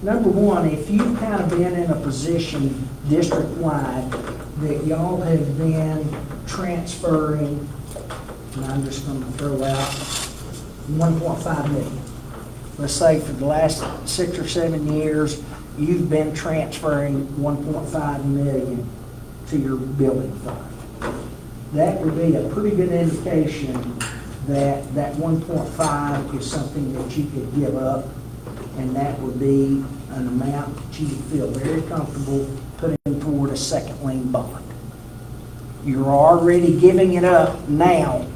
Number one, if you've kind of been in a position district-wide that y'all have been transferring, and I'm just going to throw out 1.5 million. Let's say for the last 6 or 7 years, you've been transferring 1.5 million to your building fund. That would be a pretty good indication that that 1.5 is something that you could give up, and that would be an amount that you would feel very comfortable putting toward a second lien bond. You're already giving it up now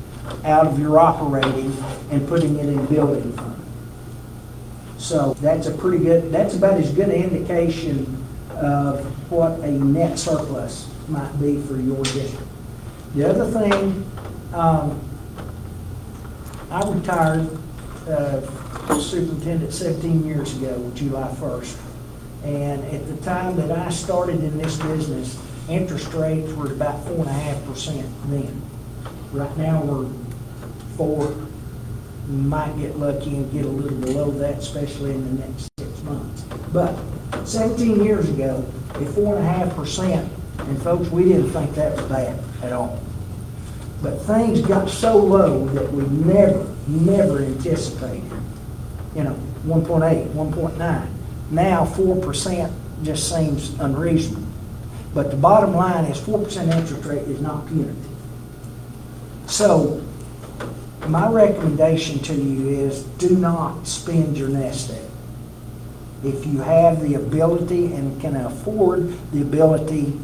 out of your operating and putting it in building fund. So that's that's about as good an indication of what a net surplus might be for your district. The other thing, I retired superintendent 17 years ago, July 1st. And at the time that I started in this business, interest rates were about 4.5% then. Right now, we're 4. We might get lucky and get a little below that, especially in the next 6 months. But 17 years ago, at 4.5%, and folks, we didn't think that was bad at all. But things got so low that we never anticipated. 1.8, 1.9. Now 4% just seems unreasonable. But the bottom line is 4% interest rate is not punitive. So my recommendation to you is do not spend your nest egg. If you have the ability and can afford the ability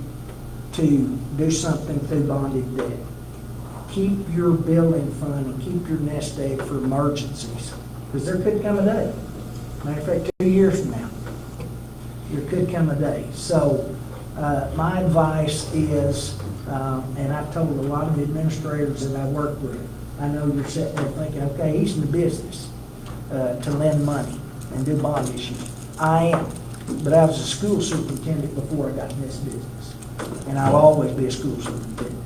to do something through bonded debt, keep your building fund and keep your nest egg for emergencies. Because there could come a day. Matter of fact, 2 years from now, there could come a day. So my advice is, and I've told a lot of the administrators that I work with, I know you're sitting there thinking, okay, he's in the business to lend money and do bond issues. I am, but I was a school superintendent before I got in this business. And I'll always be a school superintendent.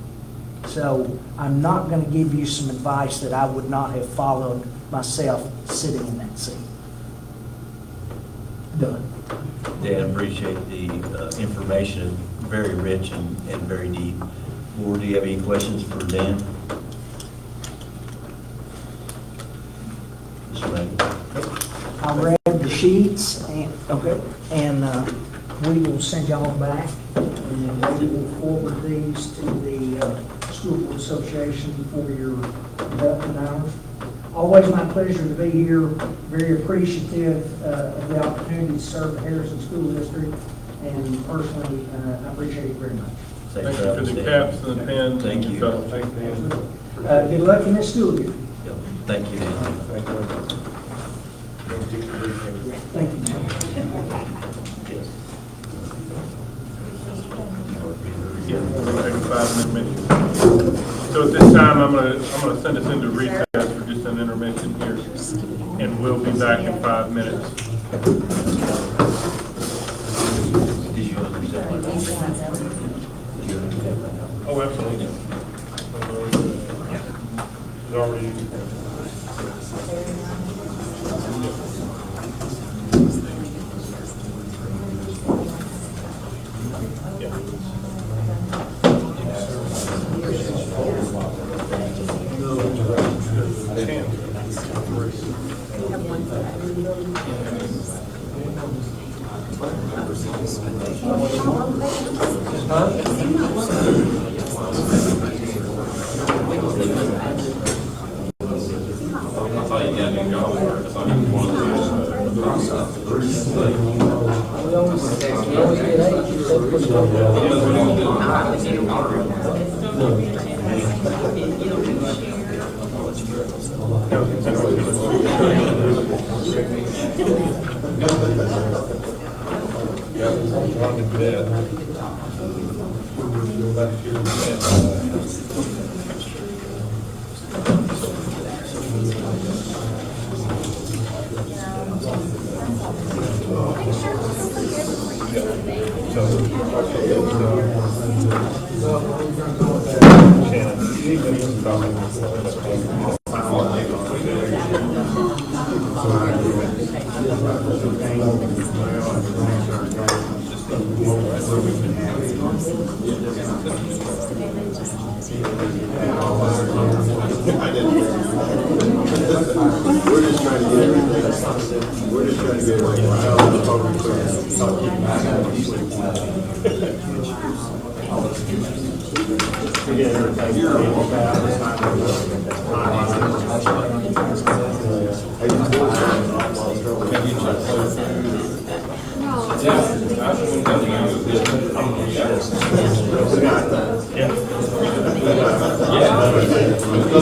So I'm not going to give you some advice that I would not have followed myself sitting in that seat. Done. Dan, appreciate the information, very rich and very deep. Board, do you have any questions for Dan? Mr. Maggie? I read the sheets, and we will send y'all back, and then we will forward these to the School Board Association for your development hours. Always my pleasure to be here, very appreciative of the opportunity to serve the Harrison School District, and personally, I appreciate it very much. Thank you for the caps and the pens. Thank you. Good luck in this school year. Yep. Thank you, Dan. Thank you. We're going to take a 5-minute meeting. So at this time, I'm going to send us into recess for just an intermission here, and we'll be back in 5 minutes. Did you understand my question? Oh, absolutely. It's already. Yeah. You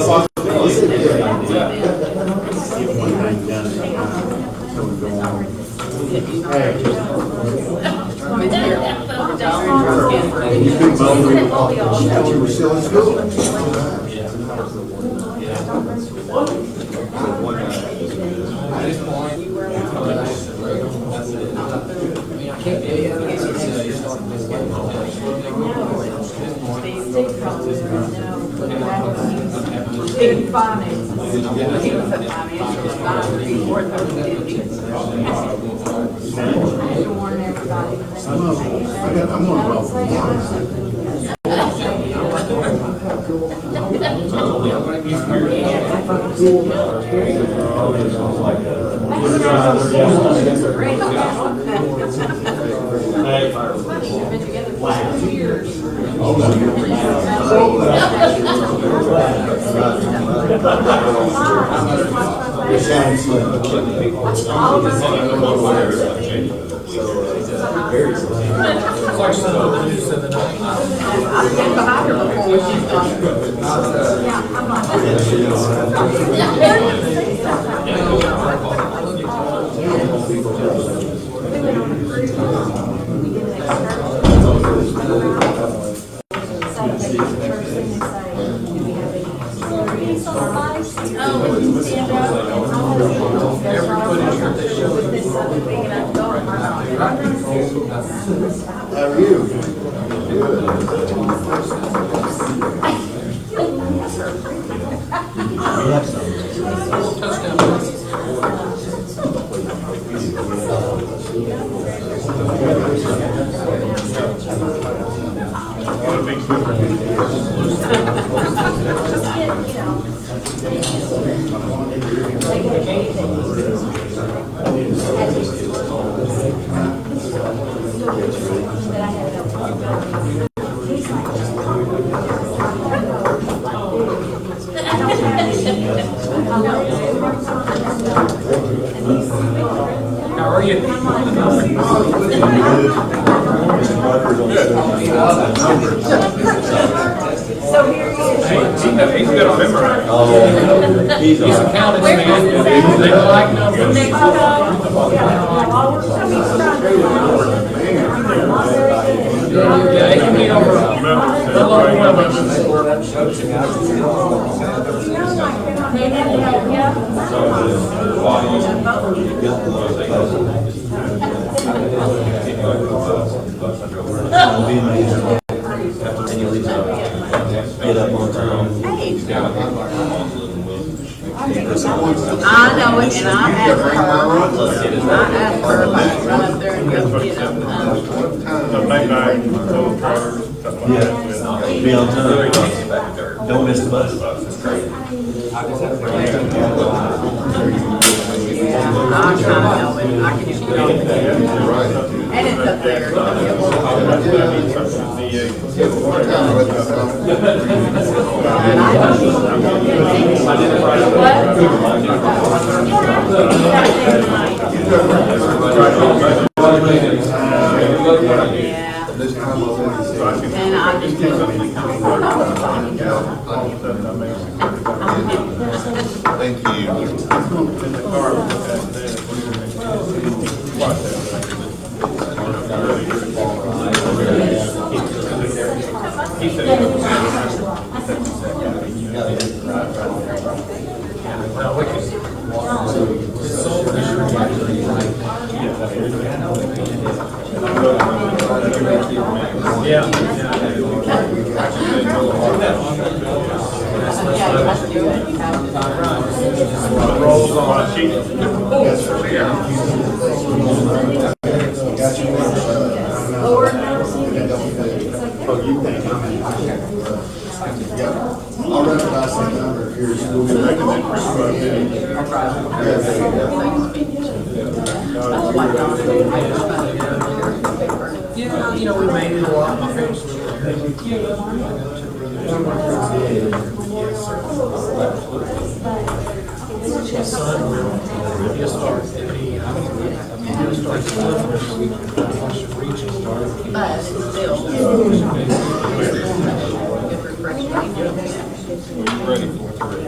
were still in school. Big finance. He was a financial advisor. He worked over 50. Warn everybody. I'm going to Been together for 2 years. I've been behind her before when she's gone. How are you? How are you? So here he is. He's got a memory. He's accountants, man. They don't like numbers. Yeah, they can be over. Get up on time. I know it, and I asked her, about to run up there and go get them. The night, little trotters, stuff like that. Be on time. Don't miss the bus. I kind of know it, I can shoot on it. And it's up there. Yeah. And I just Thank you. Rolls on a sheet. I'll recognize that number here. So we'll be Yeah, you know, we made it a lot. My parents were my son will, he'll start at me. He'll start swimming. Reach and start. but it's still. Good refreshment. you ready for three?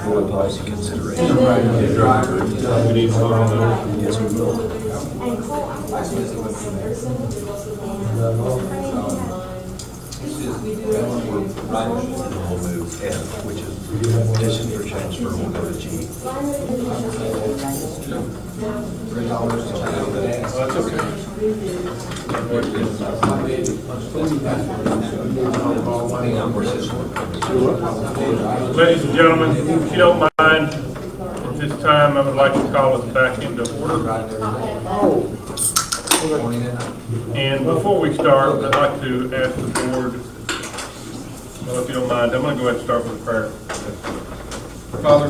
Board policy consideration. We need to vote on those. Yes, we will. And we'll move F, which is petition for transfer, we'll go to G. That's okay. Ladies and gentlemen, if you don't mind, at this time, I would like to call us back into order. And before we start, I'd like to ask the board, well, if you don't mind, I'm going to go ahead and start with a prayer. Father,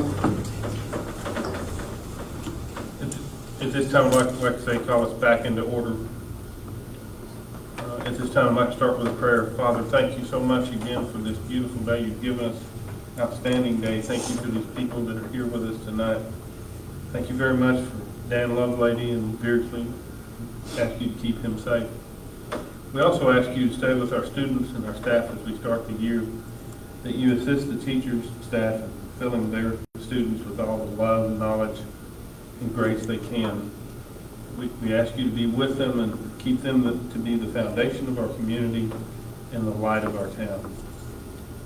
at this time, I'd like to say, call us back into order. At this time, I'd like to start with a prayer. Father, thank you so much again for this beautiful day you've given us. Outstanding day. Thank you for these people that are here with us tonight. Thank you very much for Dan Lovelady and Beardsley. Ask you to keep him safe. We also ask you to stay with our students and our staff as we start the year, that you assist the teachers, staff, in filling their students with all the love and knowledge and grace they can. We ask you to be with them and keep them to be the foundation of our community and the light of our town.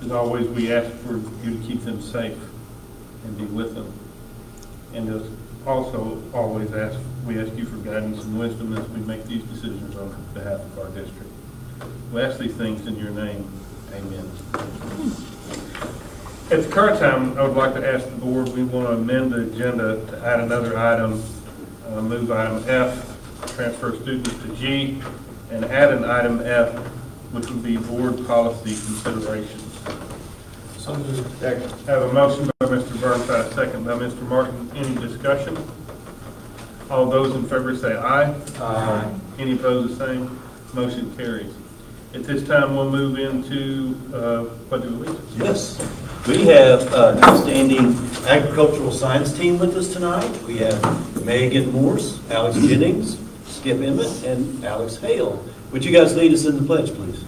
As always, we ask for you to keep them safe and be with them. And as also always we ask you for guidance and wisdom as we make these decisions on behalf of our district. We ask these things in your name. Amen. At the current time, I would like to ask the board, we want to amend the agenda to add another item, move item F, transfer students to G, and add an item F, which would be board policy considerations. So moved. I have a motion by Mr. Burnside, second by Mr. Martin. Any discussion? All those in favor say aye. Aye. Any opposed, the same. Motion carries. At this time, we'll move into Pledge of Allegiance. Yes, we have an outstanding agricultural science team with us tonight. We have Megan Morse, Alex Jennings, Skip Emmett, and Alex Hale. Would you guys lead us in the pledge, please?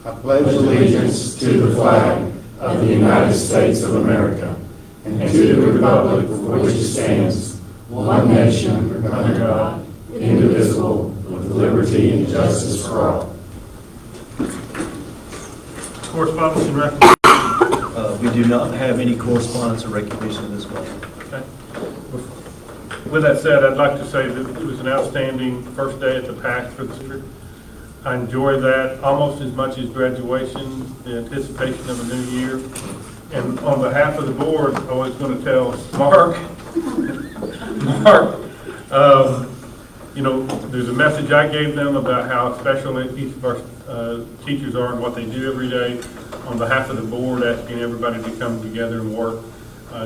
I pledge allegiance to the flag of the United States of America and to the republic for which it stands, one nation, under God, indivisible, with liberty and justice for all. Correspondence and recognition. We do not have any correspondence or recognition this morning. Okay. With that said, I'd like to say that it was an outstanding first day at the PAC for the district. I enjoy that almost as much as graduation, the anticipation of a new year. And on behalf of the board, I was going to tell Mark, you know, there's a message I gave them about how special each of our teachers are and what they do every day. On behalf of the board, asking everybody to come together and work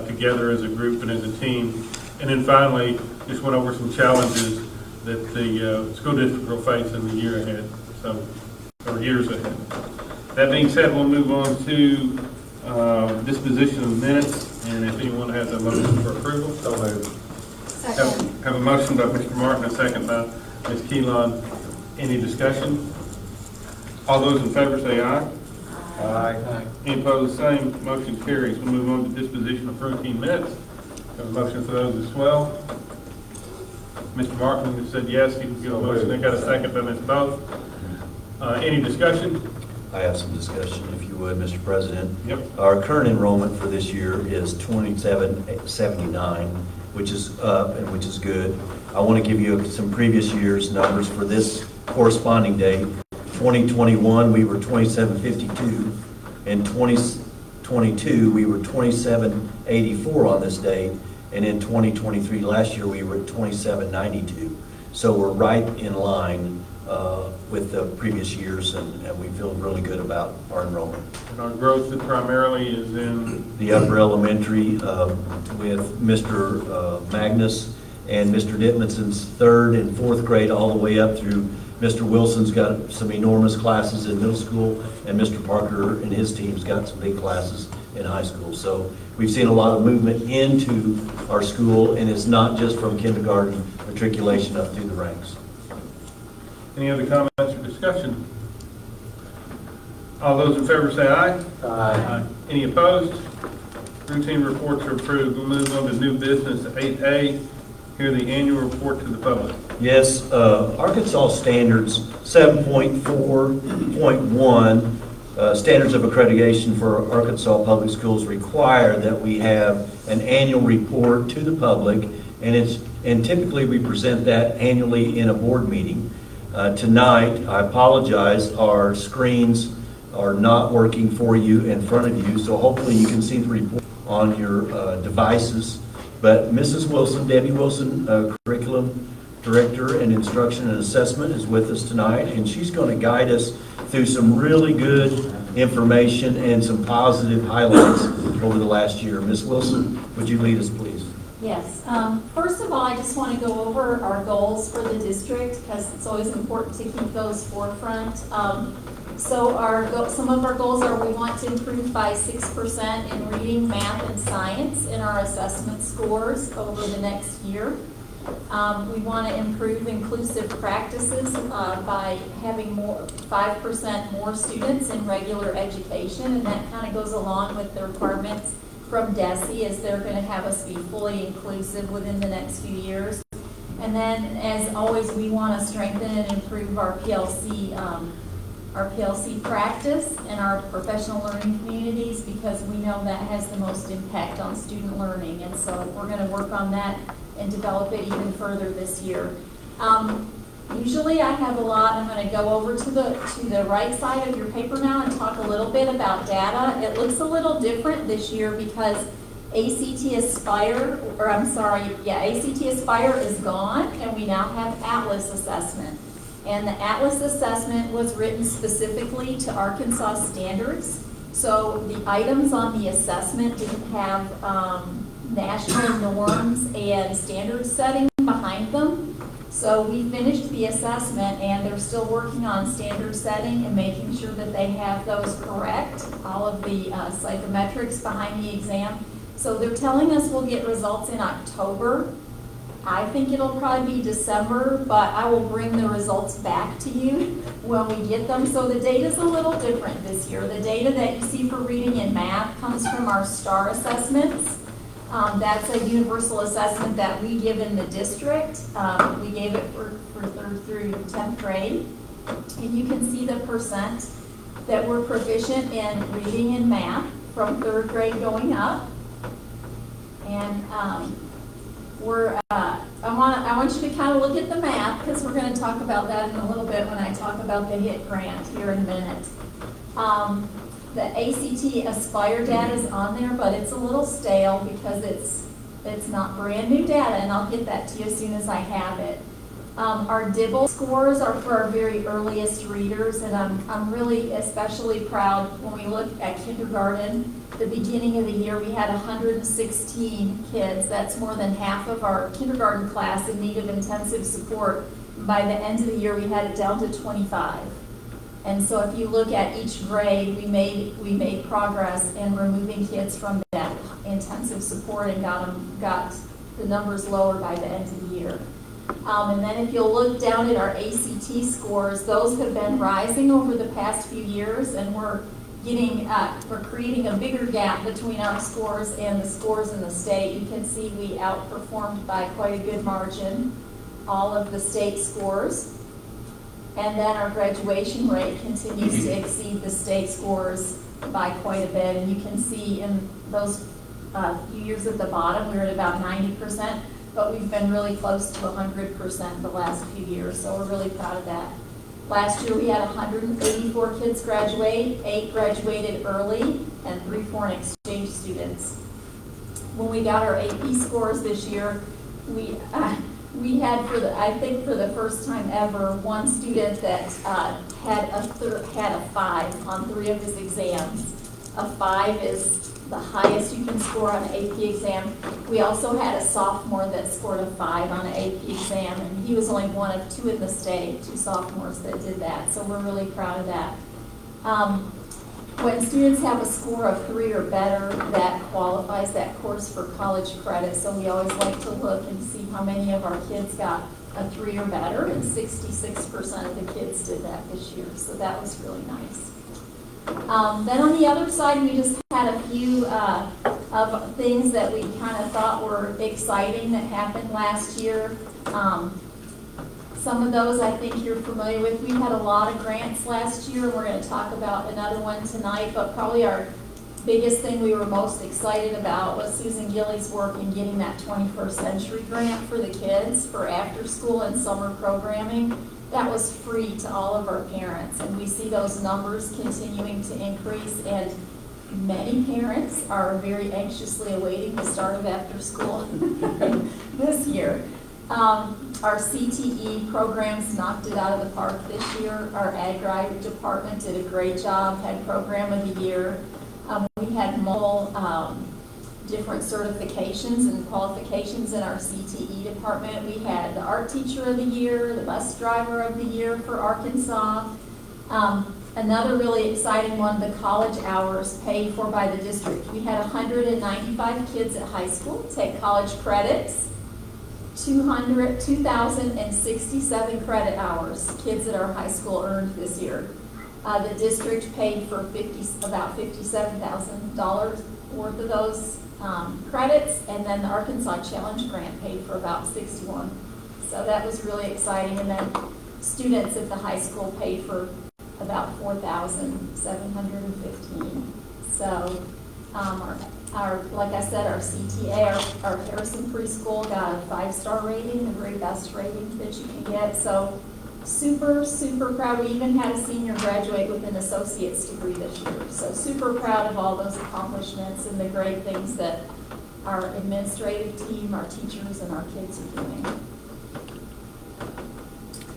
together as a group and as a team. And then finally, just went over some challenges that the school district will face in the year ahead, or years ahead. That being said, we'll move on to disposition of minutes, and if anyone has a motion for approval. So moved. Have a motion by Mr. Martin, a second by Ms. Keelan. Any discussion? All those in favor say aye. Aye. Any opposed, the same. Motion carries. We'll move on to disposition of routine minutes. Have a motion for those as well. Mr. Martin has said yes, he can give a motion. I got a second by Ms. Bowe. Any discussion? I have some discussion, if you would, Mr. President. Yep. Our current enrollment for this year is 2779, which is up and which is good. I want to give you some previous year's numbers for this corresponding date. 2021, we were 2752. In 2022, we were 2784 on this date. And in 2023, last year, we were at 2792. So we're right in line with the previous years, and we feel really good about our enrollment. And our growth that primarily is in The upper elementary with Mr. Magnus and Mr. Dittmanson's third and fourth grade, all the way up through Mr. Wilson's got some enormous classes in middle school, and Mr. Parker and his team's got some big classes in high school. So we've seen a lot of movement into our school, and it's not just from kindergarten matriculation up through the ranks. Any other comments or discussion? All those in favor say aye. Aye. Any opposed? Routine reports are approved. We'll move on to new business 8A. Hear the annual report to the public. Yes, Arkansas Standards 7.4.1, Standards of Accreditation for Arkansas Public Schools require that we have an annual report to the public, and typically we present that annually in a board meeting. Tonight, I apologize, our screens are not working for you in front of you, so hopefully you can see the report on your devices. But Mrs. Wilson, Debbie Wilson, Curriculum Director and Instruction and Assessment, is with us tonight, and she's going to guide us through some really good information and some positive highlights over the last year. Ms. Wilson, would you lead us, please? Yes. First of all, I just want to go over our goals for the district, because it's always important to keep those forefront. So some of our goals are we want to improve by 6% in reading, math, and science in our assessment scores over the next year. We want to improve inclusive practices by having 5% more students in regular education, and that kind of goes along with the requirements from DESE, as they're going to have us be fully inclusive within the next few years. And then, as always, we want to strengthen and improve our PLC practice and our professional learning communities, because we know that has the most impact on student learning. And so we're going to work on that and develop it even further this year. Usually I have a lot. I'm going to go over to the right side of your paper now and talk a little bit about data. It looks a little different this year because ACT Aspire is gone, and we now have Atlas Assessment. And the Atlas Assessment was written specifically to Arkansas standards. So the items on the assessment didn't have national norms and standard setting behind them. So we finished the assessment, and they're still working on standard setting and making sure that they have those correct, all of the psychometrics behind the exam. So they're telling us we'll get results in October. I think it'll probably be December, but I will bring the results back to you when we get them. So the data's a little different this year. The data that you see for reading and math comes from our STAR assessments. That's a universal assessment that we give in the district. We gave it for 3rd through 10th grade. And you can see the percent that we're proficient in reading and math from 3rd grade going up. And I want you to kind of look at the math, because we're going to talk about that in a little bit when I talk about the HIT grant here in a minute. The ACT Aspire data is on there, but it's a little stale because it's not brand new data, and I'll get that to you as soon as I have it. Our DIBBLE scores are for our very earliest readers, and I'm really especially proud when we look at kindergarten. The beginning of the year, we had 116 kids. That's more than half of our kindergarten class in need of intensive support. By the end of the year, we had it down to 25. And so if you look at each grade, we made progress in removing kids from that intensive support and got the numbers lower by the end of the year. And then if you'll look down at our ACT scores, those have been rising over the past few years, and we're creating a bigger gap between our scores and the scores in the state. You can see we outperformed by quite a good margin all of the state scores. And then our graduation rate continues to exceed the state scores by quite a bit. And you can see in those few years at the bottom, we were at about 90%, but we've been really close to 100% the last few years. So we're really proud of that. Last year we had 184 kids graduate, 8 graduated early, and 3 foreign exchange students. When we got our AP scores this year, we had, I think for the first time ever, one student that had a 5 on 3 of his exams. A 5 is the highest you can score on an AP exam. We also had a sophomore that scored a 5 on an AP exam, and he was only one of 2 in the state, 2 sophomores that did that, so we're really proud of that. When students have a score of 3 or better, that qualifies that course for college credit, so we always like to look and see how many of our kids got a 3 or better, and 66% of the kids did that this year, so that was really nice. Then on the other side, we just had a few of things that we kind of thought were exciting that happened last year. Some of those I think you're familiar with. We had a lot of grants last year, and we're going to talk about another one tonight, but probably our biggest thing we were most excited about was Susan Gilly's work in getting that 21st Century grant for the kids for after school and summer programming. That was free to all of our parents, and we see those numbers continuing to increase, and many parents are very anxiously awaiting the start of after school this year. Our CTE programs knocked it out of the park this year. Our Ag department did a great job, had program of the year. We had multiple different certifications and qualifications in our CTE department. We had the art teacher of the year, the bus driver of the year for Arkansas. Another really exciting one, the college hours paid for by the district. We had 195 kids at high school take college credits. 2,067 credit hours kids at our high school earned this year. The district paid for about $57,000 worth of those credits, and then the Arkansas Challenge Grant paid for about 61. So that was really exciting. And then students at the high school paid for about 4,715. So our, like I said, our CTA, our Harrison preschool got a 5-star rating, the very best rating that you can get. So super, super proud. We even had a senior graduate with an associate's degree this year. So super proud of all those accomplishments and the great things that our administrative team, our teachers, and our kids are doing.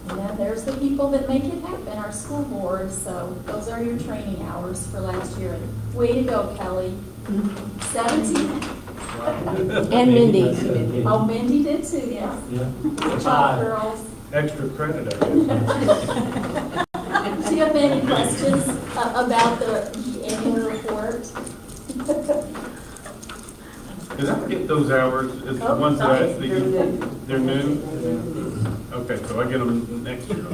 And then there's the people that make it happen, our school board. So those are your training hours for last year. And way to go, Kelly. 17. And Mindy. Oh, Mindy did too, yes. Good job, girls. Extra credit, I guess. Do you have any questions about the annual report? Did I get those hours? It's the Oh, ones that I nice. actually, They're new. they're new? Okay, so I get them next year.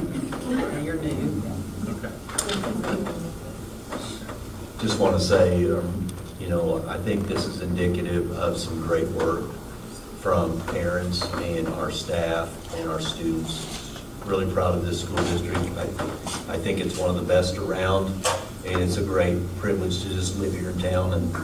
You're new. Okay. Just want to say, you know, I think this is indicative of some great work from parents and our staff and our students. Really proud of this school district. I think it's one of the best around, and it's a great privilege to just live here in town. And,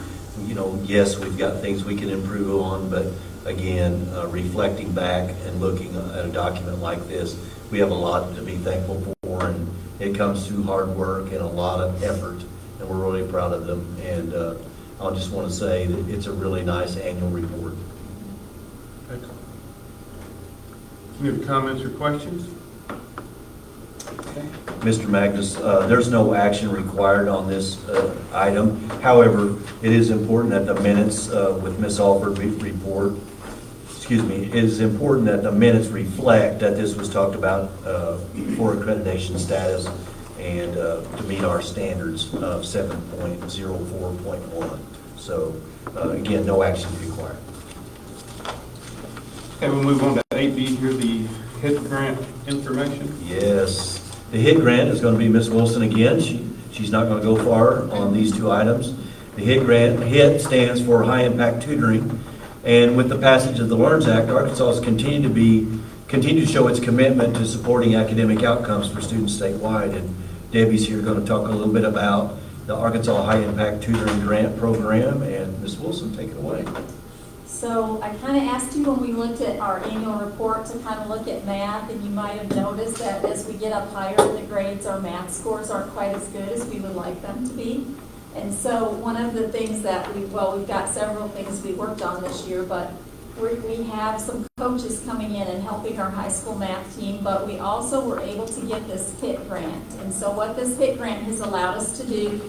you know, yes, we've got things we can improve on, but again, reflecting back and looking at a document like this, we have a lot to be thankful for, and it comes through hard work and a lot of effort, and we're really proud of them. And I just want to say that it's a really nice annual report. Excellent. Any other comments or questions? Mr. Magnus, there's no action required on this item. However, it is important that the minutes with Ms. Alford report, it is important that the minutes reflect that this was talked about for accreditation status and to meet our standards of 7.04.1. So, again, no action required. Okay, we'll move on to 8B here, the HIT grant information. Yes. The HIT grant is going to be Ms. Wilson again. She's not going to go far on these two items. The HIT grant, HIT stands for High Impact Tutoring. And with the passage of the LEARNS Act, Arkansas has continued to show its commitment to supporting academic outcomes for students statewide. And Debbie's here going to talk a little bit about the Arkansas High Impact Tutoring Grant Program. And Ms. Wilson, take it away. So I kind of asked you when we looked at our annual report to kind of look at math, and you might have noticed that as we get up higher in the grades, our math scores aren't quite as good as we would like them to be. And so one of the things that we've got several things we worked on this year, but we have some coaches coming in and helping our high school math team, but we also were able to get this HIT grant. And so what this HIT grant has allowed us to do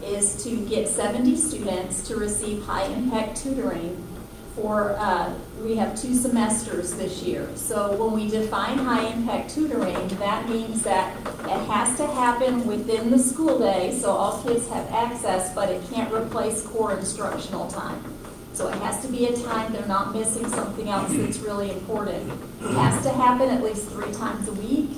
is to get 70 students to receive high-impact tutoring for, we have 2 semesters this year. So when we define high-impact tutoring, that means that it has to happen within the school day, so all kids have access, but it can't replace core instructional time. So it has to be a time they're not missing something else that's really important. It has to happen at least 3 times a week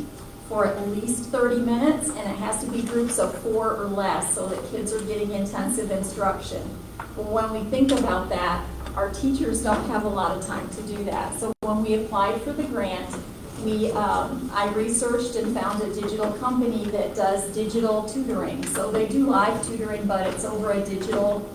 for at least 30 minutes, and it has to be groups of 4 or less so that kids are getting intensive instruction. But when we think about that, our teachers don't have a lot of time to do that. So when we applied for the grant, I researched and found a digital company that does digital tutoring. So they do live tutoring, but it's over a digital,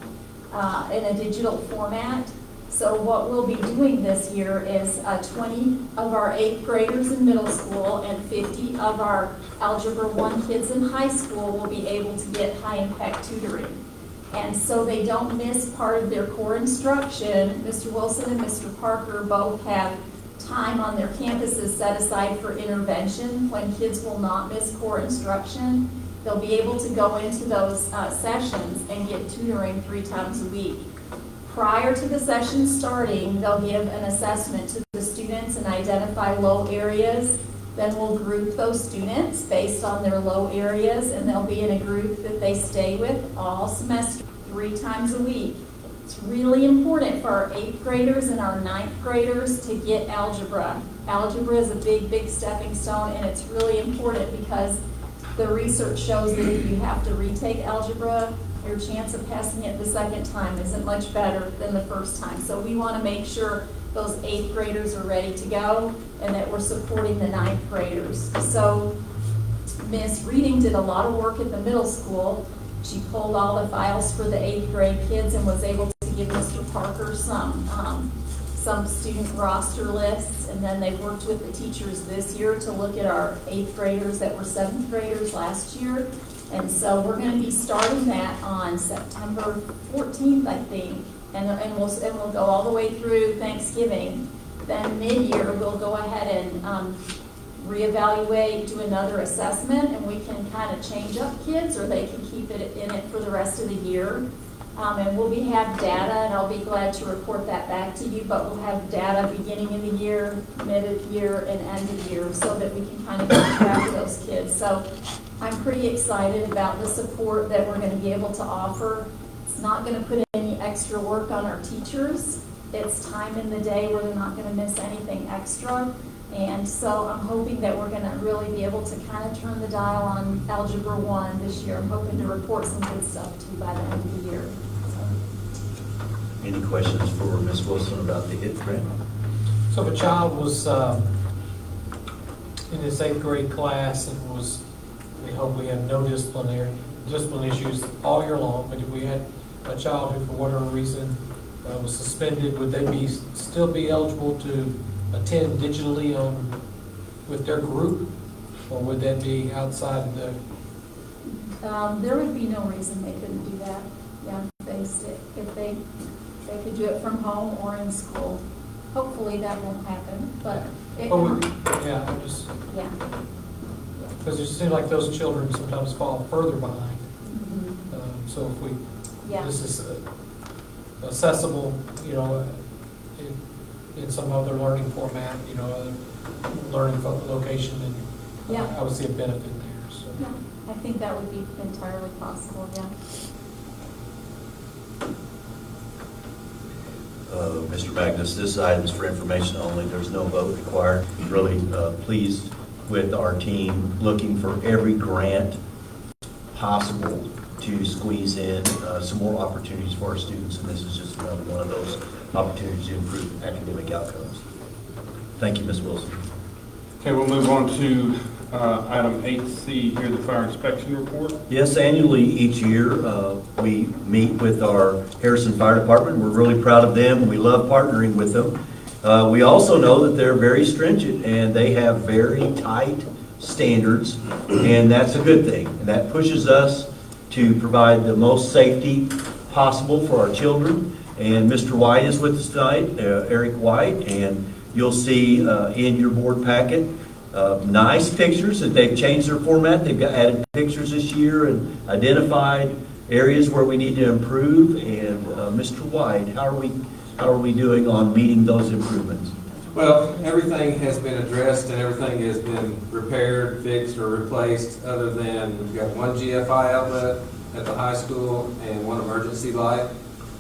in a digital format. So what we'll be doing this year is 20 of our 8th graders in middle school and 50 of our Algebra 1 kids in high school will be able to get high-impact tutoring. And so they don't miss part of their core instruction. Mr. Wilson and Mr. Parker both have time on their campuses set aside for intervention when kids will not miss core instruction. They'll be able to go into those sessions and get tutoring 3 times a week. Prior to the session starting, they'll give an assessment to the students and identify low areas. Then we'll group those students based on their low areas, and they'll be in a group that they stay with all semester, 3 times a week. It's really important for our 8th graders and our 9th graders to get algebra. Algebra is a big, big stepping stone, and it's really important because the research shows that if you have to retake algebra, your chance of passing it the second time isn't much better than the first time. So we want to make sure those 8th graders are ready to go and that we're supporting the 9th graders. So Miss Reading did a lot of work at the middle school. She pulled all the files for the 8th grade kids and was able to give Mr. Parker some student roster lists, and then they worked with the teachers this year to look at our 8th graders that were 7th graders last year. And so we're going to be starting that on September 14th, I think, and we'll go all the way through Thanksgiving. Then mid-year, we'll go ahead and reevaluate, do another assessment, and we can kind of change up kids, or they can keep it in it for the rest of the year. And we'll have data, and I'll be glad to report that back to you, but we'll have data beginning of the year, mid of the year, and end of the year, so that we can kind of keep track of those kids. So I'm pretty excited about the support that we're going to be able to offer. It's not going to put any extra work on our teachers. It's time in the day where they're not going to miss anything extra. And so I'm hoping that we're going to really be able to kind of turn the dial on Algebra 1 this year. I'm hoping to report some good stuff to you by the end of the year. Any questions for Ms. Wilson about the HIT grant? So if a child was in his 8th grade class and we hope we have no discipline issues all year long, but if we had a child who, for whatever reason, was suspended, would they still be eligible to attend digitally with their group, or would that be outside of the? There would be no reason they couldn't do that. Yeah, if they could do it from home or in school. Hopefully that won't happen, but it Yeah, yeah. because it seems like those children sometimes fall further behind. Mhm. So if Yeah. this is accessible, in some other learning format, other learning location, and Yeah. I would see a benefit there. So. Yeah, I think that would be entirely possible, yeah. Mr. Magnus, this item is for information only. There's no vote required. Really pleased with our team looking for every grant possible to squeeze in some more opportunities for our students, and this is just another one of those opportunities to improve academic outcomes. Thank you, Ms. Wilson. Okay, we'll move on to item 8C here, the fire inspection report. Yes, annually each year we meet with our Harrison Fire Department. We're really proud of them. We love partnering with them. We also know that they're very stringent and they have very tight standards, and that's a good thing. And that pushes us to provide the most safety possible for our children. And Mr. White is with us tonight, Eric White, and you'll see in your board packet nice pictures that they've changed their format. They've added pictures this year and identified areas where we need to improve. And Mr. White, how are we doing on meeting those improvements? Well, everything has been addressed and everything has been repaired, fixed, or replaced, other than we've got one GFI outlet at the high school and one emergency light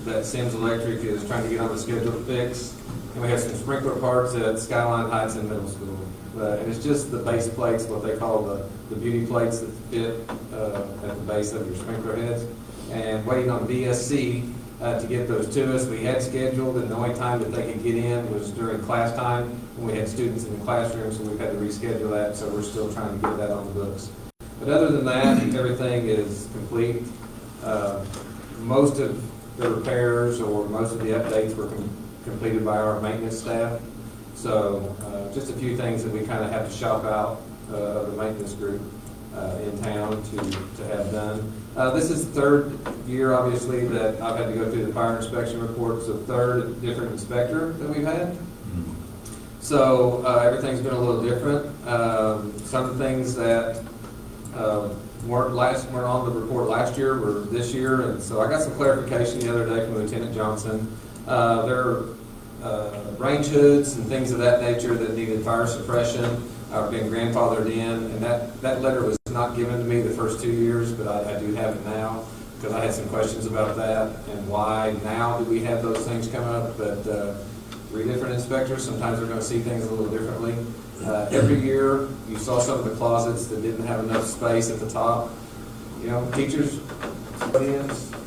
that Sims Electric is trying to get on the schedule to fix. And we have some sprinkler parts at Skyline Heights and Middle School. And it's just the base plates, what they call the beauty plates that fit at the base of your sprinkler heads. And waiting on BSC to get those to us. We had scheduled, and the only time that they could get in was during class time when we had students in the classroom, so we've had to reschedule that, so we're still trying to get that on the books. But other than that, everything is complete. Most of the repairs or most of the updates were completed by our maintenance staff. So just a few things that we kind of have to shop out of the maintenance group in town to have done. This is the third year, obviously, that I've had to go through the fire inspection reports, the third different inspector that we've had. So everything's been a little different. Some things that weren't on the report last year were this year, and so I got some clarification the other day from Lieutenant Johnson. There are range hoods and things of that nature that needed fire suppression are being grandfathered in, and that letter was not given to me the first 2 years, but I do have it now, because I had some questions about that, and why now do we have those things come up. But 3 different inspectors, sometimes they're going to see things a little differently. Every year, you saw some of the closets that didn't have enough space at the top. You know, teachers,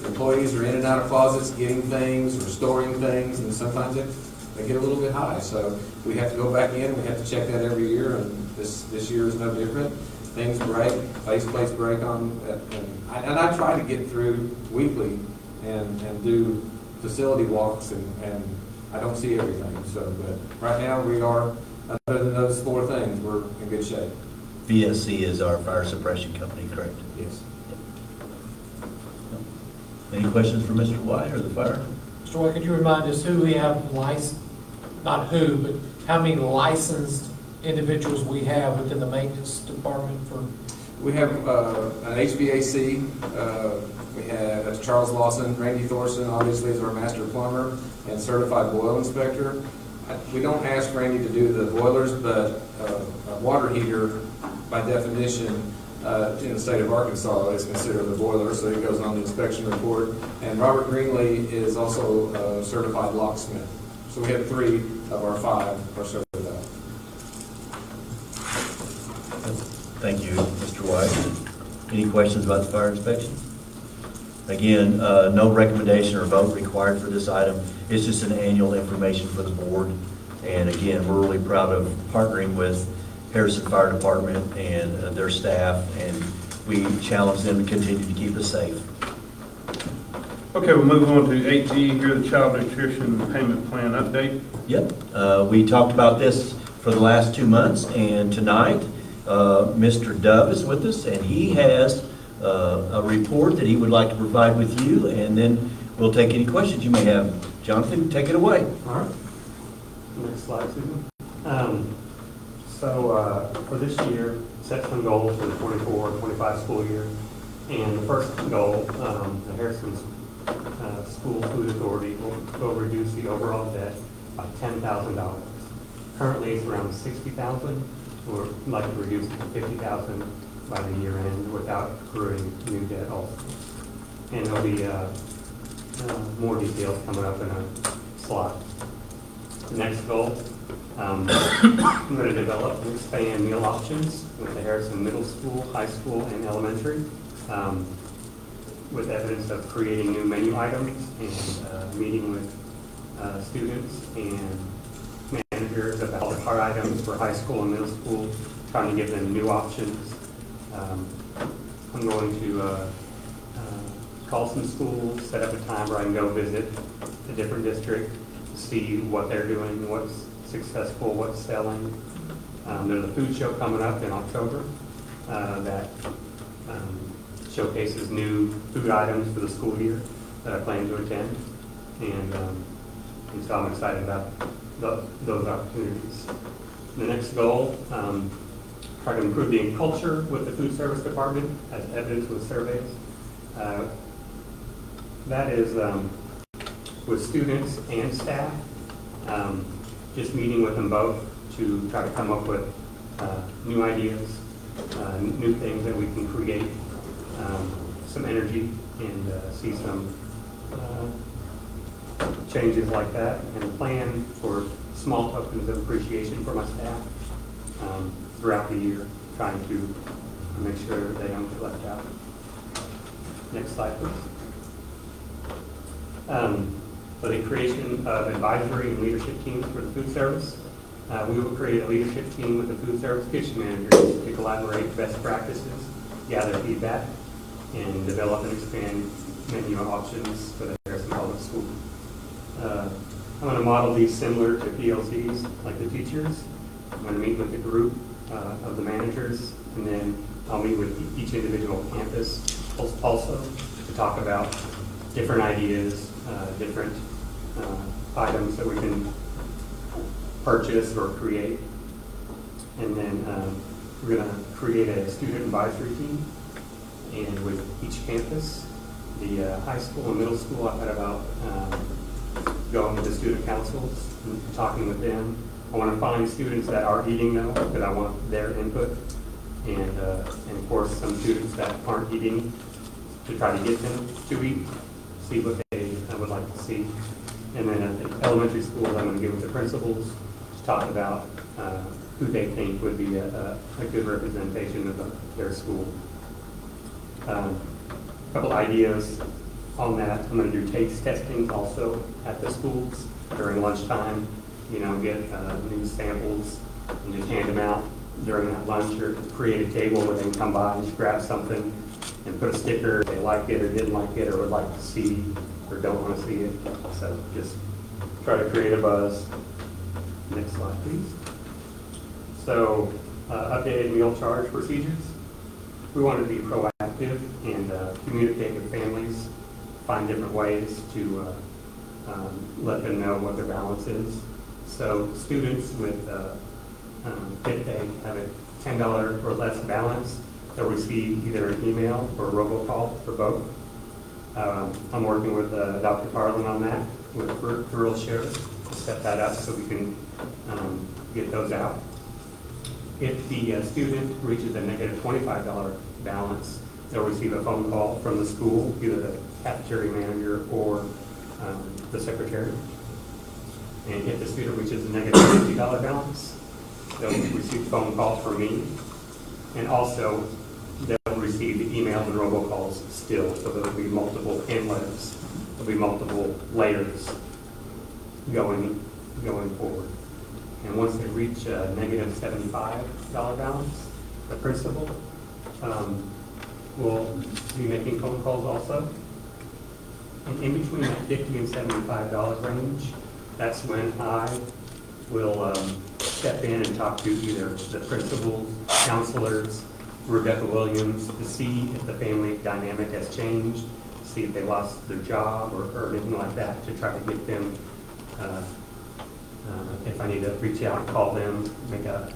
employees are in and out of closets, getting things or storing things, and sometimes they get a little bit high. So we have to go back in, we have to check that every year, and this year is no different. Things break, faceplates break on, and I try to get through weekly and do facility walks, and I don't see everything. So, but right now we are, other than those 4 things, we're in good shape. VSC is our fire suppression company, correct? Yes. Any questions for Mr. White or the fire? Mr. White, could you remind us who we have licensed, not who, but how many licensed individuals we have within the maintenance department for? We have an HVAC. We have that's Charles Lawson, Randy Thorson, obviously, is our master plumber and certified boil inspector. We don't ask Randy to do the boilers, but a water heater, by definition, in the state of Arkansas, is considered a boiler, so it goes on the inspection report. And Robert Greenlee is also a certified locksmith. So we have 3 of our 5 are certified. Thank you, Mr. White. Any questions about the fire inspection? Again, no recommendation or vote required for this item. It's just an annual information for the board. And again, we're really proud of partnering with Harrison Fire Department and their staff, and we challenge them to continue to keep us safe. Okay, we'll move on to 8G here, the Child Nutrition Payment Plan update. Yep, we talked about this for the last 2 months, and tonight, Mr. Dove is with us, and he has a report that he would like to provide with you, and then we'll take any questions you may have. Jonathan, take it away. All right. Next slide, Susan. For this year, set some goals for the 24-25 school year. And the first goal, the Harrison School Food Authority will reduce the overall debt by $10,000. Currently, it's around $60,000. We'd like to reduce it to $50,000 by the year end without accruing new debt also. And there'll be more details coming up in a slide. The next goal, I'm going to develop and expand meal options with the Harrison Middle School, High School, and Elementary, with evidence of creating new menu items and meeting with students and managers about our items for high school and middle school, trying to give them new options. I'm going to call some schools, set up a time where I can go visit a different district, see what they're doing, what's successful, what's selling. There's a food show coming up in October that showcases new food items for the school year that I plan to attend. And so I'm excited about those opportunities. The next goal, try to improve the culture with the food service department as evidenced with surveys. That is with students and staff, just meeting with them both to try to come up with new ideas, new things that we can create, some energy, and see some changes like that, and plan for small tokens of appreciation for my staff throughout the year, trying to make sure they don't get left out. Next slide, please. For the creation of advisory and leadership teams for the food service, we will create a leadership team with the food service kitchen managers to collaborate best practices, gather feedback, and develop and expand menu options for the Harrison Public School. I'm going to model these similar to PLCs, like the teachers. I'm going to meet with the group of the managers, and then I'll meet with each individual campus also to talk about different ideas, different items that we can purchase or create. And then we're going to create a student advisory team, and with each campus, the high school and middle school, I thought about going to the student councils and talking with them. I want to find students that are eating though, because I want their input, and of course some students that aren't eating, to try to get them to eat, see what they would like to see. And then at the elementary schools, I'm going to get with the principals to talk about who they think would be a good representation of their school. A couple ideas on that. I'm going to do taste testing also at the schools during lunchtime. You know, get new samples and just hand them out during that lunch, or create a table where they can come by and just grab something and put a sticker if they like it or didn't like it or would like to see or don't want to see it. So just try to create a buzz. Next slide, please. So updated meal charge procedures. We want to be proactive and communicate with families, find different ways to let them know what their balance is. So students with, if they have a $10 or less balance, they'll receive either an email or a robocall for both. I'm working with Dr. Carlin on that, with rural sheriff, to set that up so we can get those out. If the student reaches a negative $25 balance, they'll receive a phone call from the school, either the cafeteria manager or the secretary. And if the student reaches a negative $50 balance, they'll receive a phone call from me. And also, they'll receive the emails and robocalls still, so there'll be multiple inlets, there'll be multiple layers going forward. And once they reach a negative $75 balance, the principal will be making phone calls also. And in between that $50 and $75 range, that's when I will step in and talk to either the principals, counselors, Rebecca Williams, to see if the family dynamic has changed, see if they lost their job or anything like that, to try to get them, if I need to reach out and call them, make a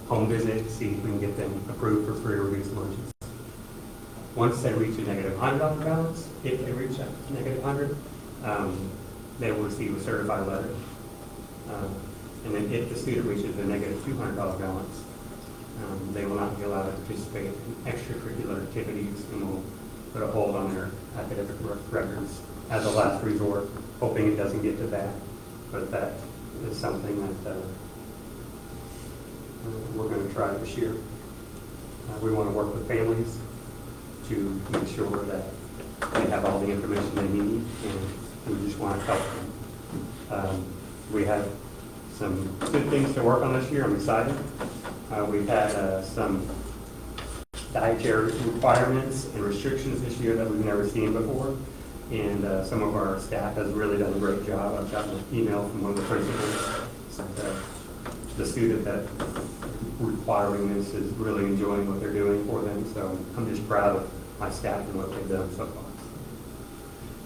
home visit, see if we can get them approved for free or reduced lunches. Once they reach a negative $100 balance, if they reach that negative 100, they will receive a certified letter. And then if the student reaches a negative $200 balance, they will not be allowed to participate in extracurricular activities, and will put a hold on their academic records as a last resort, hoping it doesn't get to that. But that is something that we're going to try this year. We want to work with families to make sure that they have all the information they need, and we just want to help them. We have some good things to work on this year. I'm excited. We've had some dietary requirements and restrictions this year that we've never seen before, and some of our staff has really done a great job. I've gotten an email from one of the principals that the student that requiring this is really enjoying what they're doing for them, so I'm just proud of my staff and what they've done so far.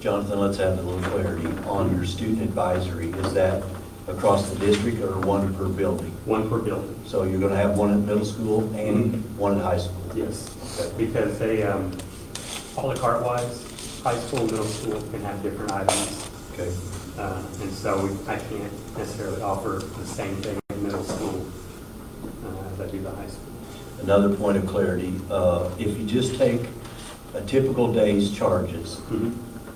Jonathan, let's have a little clarity on your student advisory. Is that across the district or one per building? One per building. So you're going to have one at middle school and one at high school? Yes, because they, all the cart wise, high school, middle school can have different items. Okay. And so I can't necessarily offer the same thing in middle school as I do the high school. Another point of clarity, if you just take a typical day's charges,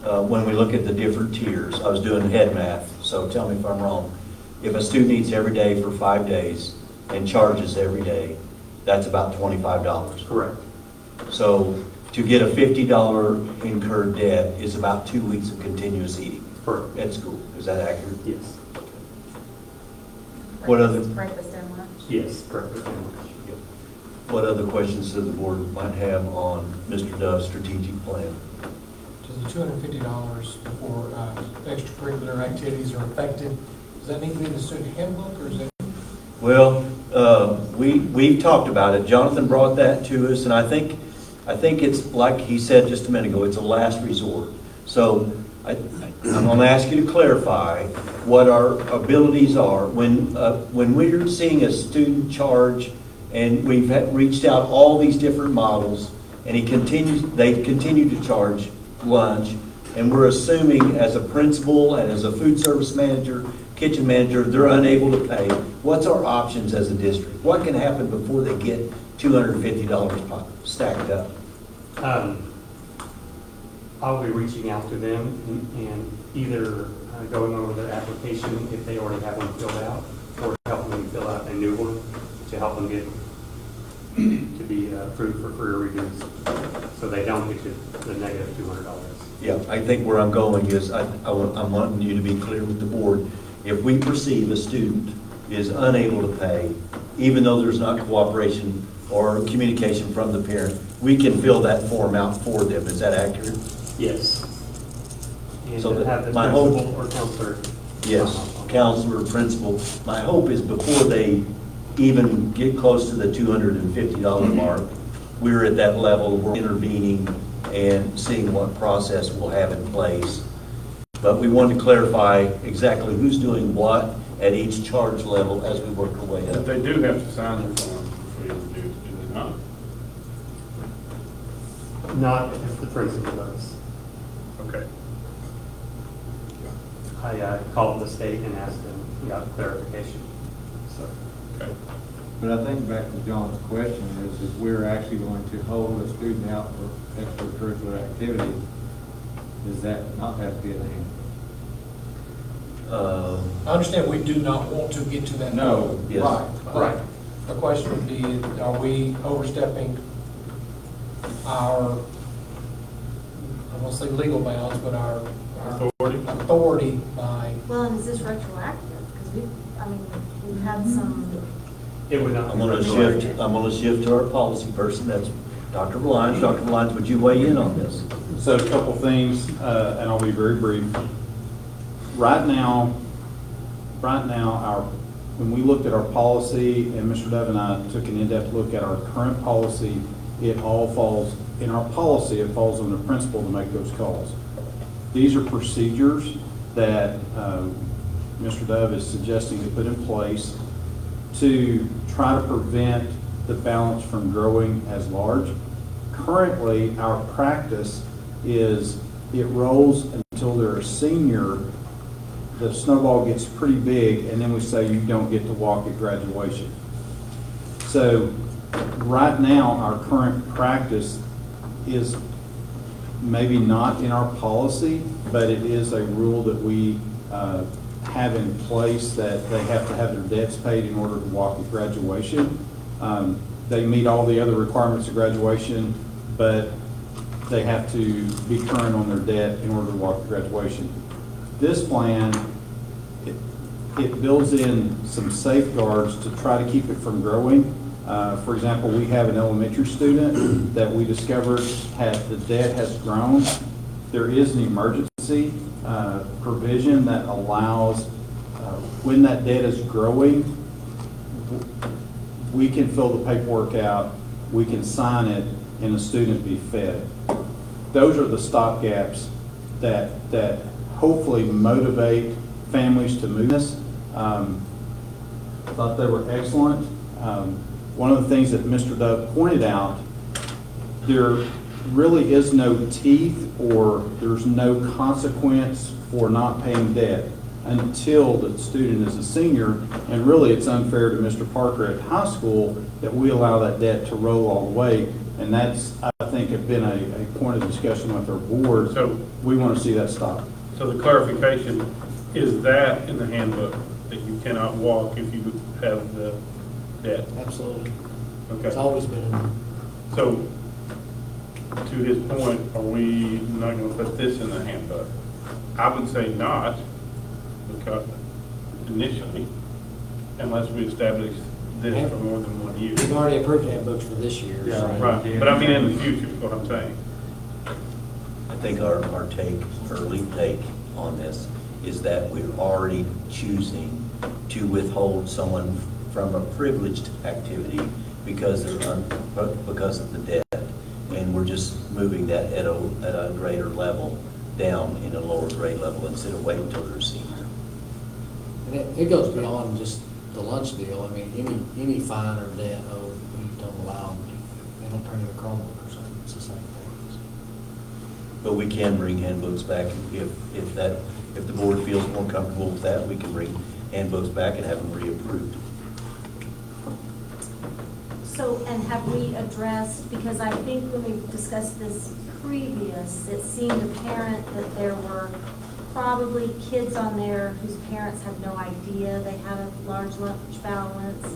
when we look at the different tiers, I was doing head math, so tell me if I'm wrong. If a student eats every day for 5 days and charges every day, that's about $25. Correct. So to get a $50 incurred debt is about 2 weeks of continuous eating Correct. at school. Is that accurate? Yes. What other- Breakfast and lunch? Yes, correct. What other questions does the board might have on Mr. Dove's strategic plan? Does the $250 for extracurricular activities are affected, does that need to be in the student handbook, or is it? Well, we've talked about it. Jonathan brought that to us, and I think it's like he said just a minute ago, it's a last resort. So I'm going to ask you to clarify what our abilities are. When we're seeing a student charge, and we've reached out all these different models, and they continue to charge lunch, and we're assuming as a principal and as a food service manager, kitchen manager, they're unable to pay. What's our options as a district? What can happen before they get $250 stacked up? I'll be reaching out to them and either going over their application if they already have one filled out, or helping them fill out a new one to help them get to be approved for free or reduced, so they don't get to the negative $200. Yeah, I think where I'm going is I'm wanting you to be clear with the board. If we perceive a student is unable to pay, even though there's not cooperation or communication from the parent, we can fill that form out for them. Is that accurate? Yes. And So to have the my hope- principal or counselor. Yes, counselor, principal. My hope is before they even get close to the $250 mark, we're at that level, we're intervening and seeing what process we'll have in place. But we wanted to clarify exactly who's doing what at each charge level as we work our way But up. they do have to sign the form before you do, do they not? Not if the principal does. Okay. I called the state and asked them, got clarification. So, Okay. But I think back to John's question is if we're actually going to hold a student out for extracurricular activity, does that not have to be in the hand? I understand we do not want to get to that. No, Yes. right. The question would be, are we overstepping our, I won't say legal bounds, but our authority by, Well, and is this retroactive? Because we've had some, it would not. I'm going to shift to our policy person. That's Dr. Valines. Dr. Valines, would you weigh in on this? So a couple things, and I'll be very brief. Right now, when we looked at our policy, and Mr. Dove and I took an in-depth look at our current policy, it all falls, in our policy, it falls on the principal to make those calls. These are procedures that Mr. Dove is suggesting to put in place to try to prevent the balance from growing as large. Currently, our practice is it rolls until they're a senior, the snowball gets pretty big, and then we say you don't get to walk at graduation. So right now, our current practice is maybe not in our policy, but it is a rule that we have in place that they have to have their debts paid in order to walk at graduation. They meet all the other requirements of graduation, but they have to be current on their debt in order to walk at graduation. This plan, it builds in some safeguards to try to keep it from growing. For example, we have an elementary student that we discovered the debt has grown. There is an emergency provision that allows, when that debt is growing, we can fill the paperwork out, we can sign it, and the student be fed. Those are the stopgaps that hopefully motivate families to move this. Thought they were excellent. One of the things that Mr. Dove pointed out, really is no teeth or there's no consequence for not paying debt until the student is a senior. And really, it's unfair to Mr. Parker at high school that we allow that debt to roll all the way. And that's, I think, have been a point of discussion with our board. So- we want to see that stop. So the clarification, is that in the handbook, that you cannot walk if you have the debt? Absolutely. It's Okay. always been. So, to his point, are we not going to put this in the handbook? I would say not, because initially, unless we establish this for more than 1 year. We've already approved handbooks for this year. Yeah, so- Right, but I mean in the future, is what I'm saying. I think our take, or lead take on this is that we're already choosing to withhold someone from a privileged activity because because of the debt. And we're just moving that at a greater level down in a lower grade level instead of waiting until they're senior. And it goes beyond just the lunch deal. I mean, any fine or debt, we don't allow them. They don't turn in a Chromebook or something. It's the same thing. But we can bring handbooks back if the board feels more comfortable with that, we can bring handbooks back and have them reapproved. So, and have we addressed, because I think when we discussed this previous, it seemed apparent that there were probably kids on there whose parents had no idea they had a large lunch balance,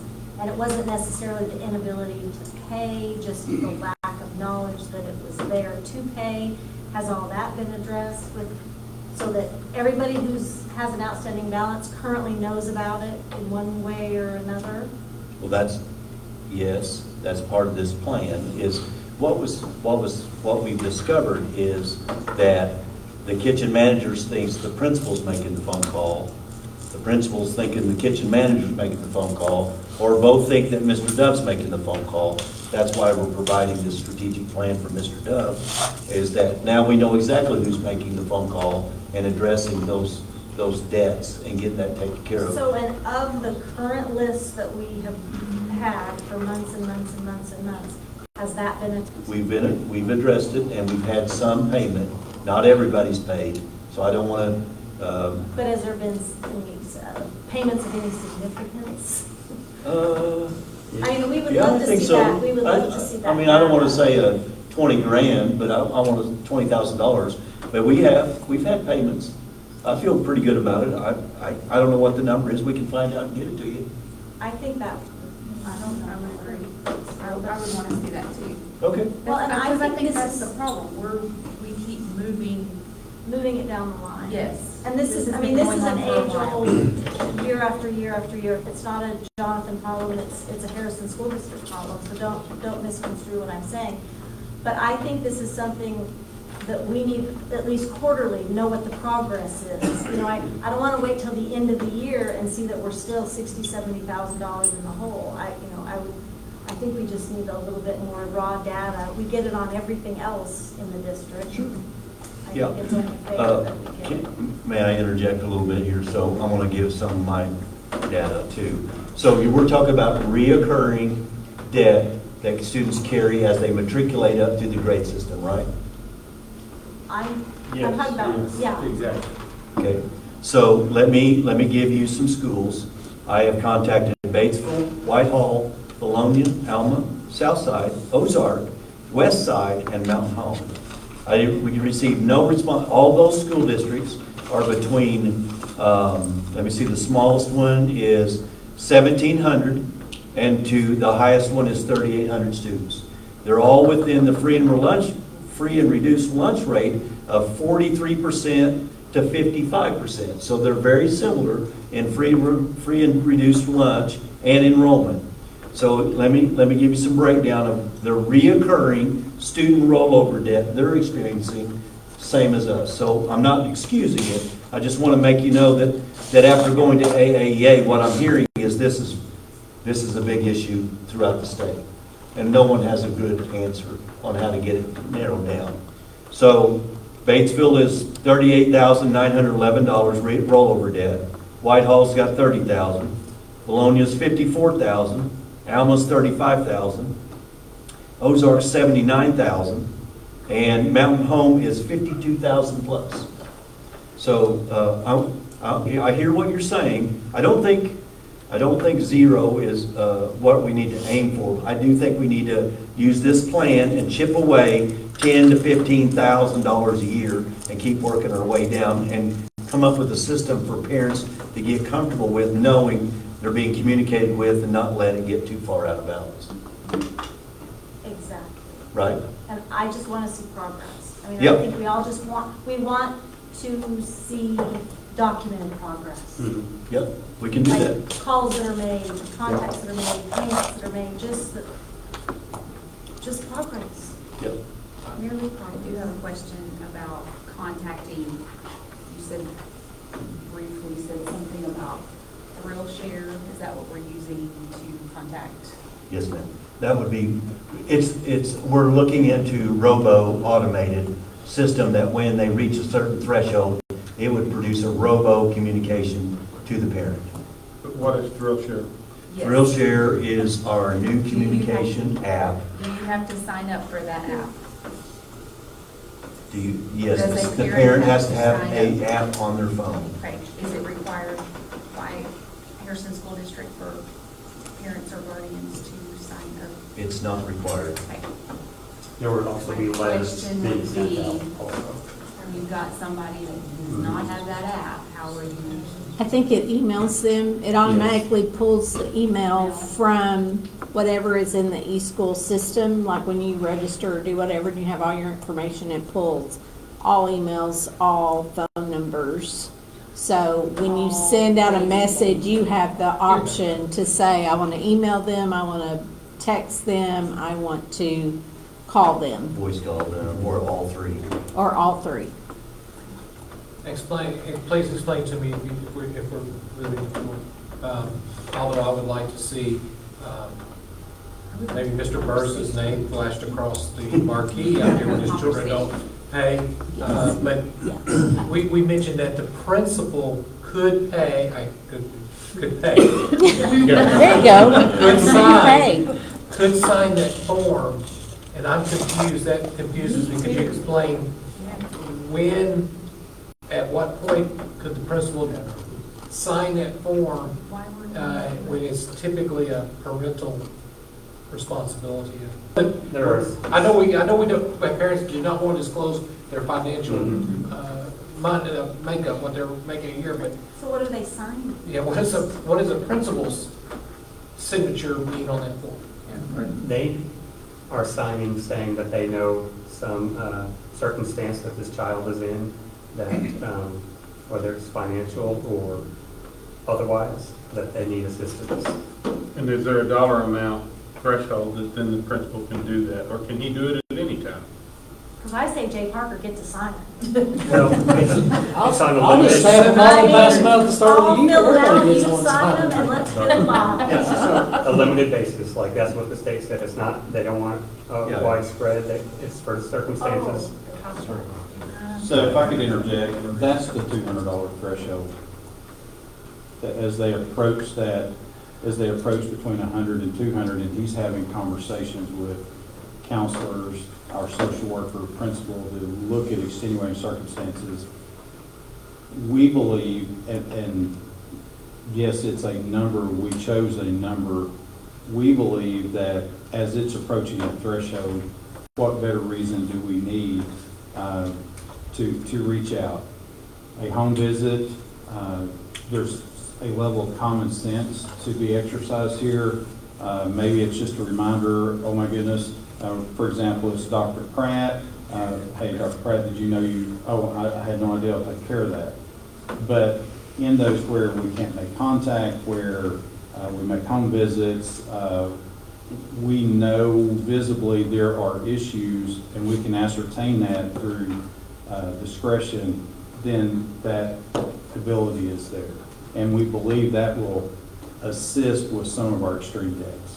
and it wasn't necessarily the inability to pay, just the lack of knowledge that it was there to pay. Has all that been addressed with, so that everybody has an outstanding balance currently knows about it in one way or another? Well, yes, that's part of this plan, is what we've discovered is that the kitchen managers thinks the principal's making the phone call, the principal's thinking the kitchen manager's making the phone call, or both think that Mr. Dove's making the phone call. That's why we're providing this strategic plan for Mr. Dove, is that now we know exactly who's making the phone call and addressing those debts and getting that taken care of. So, and of the current list that we have had for months and months and months and months, has that been? We've addressed it, and we've had some payment. Not everybody's paid, so I don't want to. But has there been any payments of any significance? I mean, we would Yeah, I love to think see so. that. We would love to see that. I mean, I don't want to say 20 grand, but I want $20,000. But we've had payments. I feel pretty good about it. I don't know what the number is. We can find out and get it to you. I think that, I don't know, I would agree. I would want to see that too. Okay. Well, and I Because think this that's is the problem, we keep moving. moving it down the line. Yes. And this is, This I has mean, been this is going an on for a while. age-old, year after year after year. It's not a Jonathan problem, it's a Harrison School District problem, so don't misconstrue what I'm saying. But I think this is something that we need, at least quarterly, know what the progress is. You know, I don't want to wait till the end of the year and see that we're still $60,000, $70,000 in the hole. I think we just need a little bit more raw data. We get it on everything else in the district. I Yeah. think it's only fair that we get it. May I interject a little bit here? So I want to give some of my data too. So we're talking about reoccurring debt that students carry as they matriculate up through the grade system, right? I'm talking about, yeah. Exactly. Okay, so let me give you some schools. I have contacted Batesville, Whitehall, Bologna, Alma, Southside, Ozark, Westside, and Mountain Home. We received no response. All those school districts are between, let me see, the smallest one is 1,700, and the highest one is 3,800 students. They're all within the free and reduced lunch rate of 43% to 55%. So they're very similar in free and reduced lunch and enrollment. So let me give you some breakdown of the reoccurring student rollover debt they're experiencing, same as us. So I'm not excusing it. I just want to make you know that after going to AAEA, what I'm hearing is this is a big issue throughout the state. And no one has a good answer on how to get it narrowed down. So Batesville is $38,911 rollover debt. Whitehall's got $30,000. Bologna's $54,000. Alma's $35,000. Ozark's $79,000. And Mountain Home is 52,000 plus. So I hear what you're saying. I don't think zero is what we need to aim for. I do think we need to use this plan and chip away $10,000 to $15,000 a year and keep working our way down and come up with a system for parents to get comfortable with, knowing they're being communicated with and not let it get too far out of bounds. Exactly. Right? And I just want to see progress. I mean, Yep. I think we all just want to see documented progress. Yep, we can do that. Like calls that are made, contacts that are made, payments that are made, just progress. Yep. Merely, I do have a question about contacting, you said, briefly said something about Thrill Share. Is that what we're using to contact? Yes, ma'am. That would be, we're looking into robo-automated system that when they reach a certain threshold, it would produce a robo communication to the parent. But what is Thrill Share? Yes. Thrill Share is our new communication app. Do you have to sign up for that app? Yes, Does the a parent has to have sign an up? app on their phone. Okay, is it required by Harrison School District for parents or guardians to sign up? It's not required. Okay. There would also be My letters question being would sent be- out also. You've got somebody that does not have that app, how are you? I think it emails them, it automatically pulls the email from whatever is in the eSchool system, like when you register or do whatever, and you have all your information, it pulls all emails, all phone numbers. So when you send out a message, you have the option to say, I want to email them, I want to text them, I want to call them, Voice call them, or all three. or all three. Please explain to me if we're moving forward. Although I would like to see maybe Mr. Burris's name flashed across the marquee out here when his children don't pay. But we mentioned that the principal could pay, could pay. There you go. Could sign that form, and I'm confused, that confuses me. Could you explain when, at what point could the principal sign that form when it's typically a parental responsibility? There are- I know we don't, my parents do not want to disclose their financial makeup, what they're making a year, but So what are they signing? yeah, what is a principal's signature mean on that form? They are signing saying that they know some circumstance that this child is in, that whether it's financial or otherwise, that they need assistance. And is there a dollar amount threshold that then the principal can do that, or can he do it at any time? Because I say Jay Parker, get to sign it. Well, it's on a I'll just limited, have them all pass them out at the start of the I'll year. fill it out, Everybody you gets one sign them, sign. and let's get them on. a limited basis, like that's what the state said. It's not, they don't want Yeah. widespread, it's for circumstances. So if I could interject, that's the $200 threshold. That as they approach between 100 and 200, and he's having conversations with counselors, our social worker, principal, to look at extenuating circumstances, we believe, and yes, it's a number, we chose a number, we believe that as it's approaching that threshold, what better reason do we need to reach out? A home visit, there's a level of common sense to be exercised here. Maybe it's just a reminder, oh my goodness, for example, it's Dr. Pratt. Hey, Dr. Pratt, did you know I had no idea I'll take care of that. But in those where we can't make contact, where we make home visits, we know visibly there are issues, and we can ascertain that through discretion, then that ability is there. And we believe that will assist with some of our extreme days.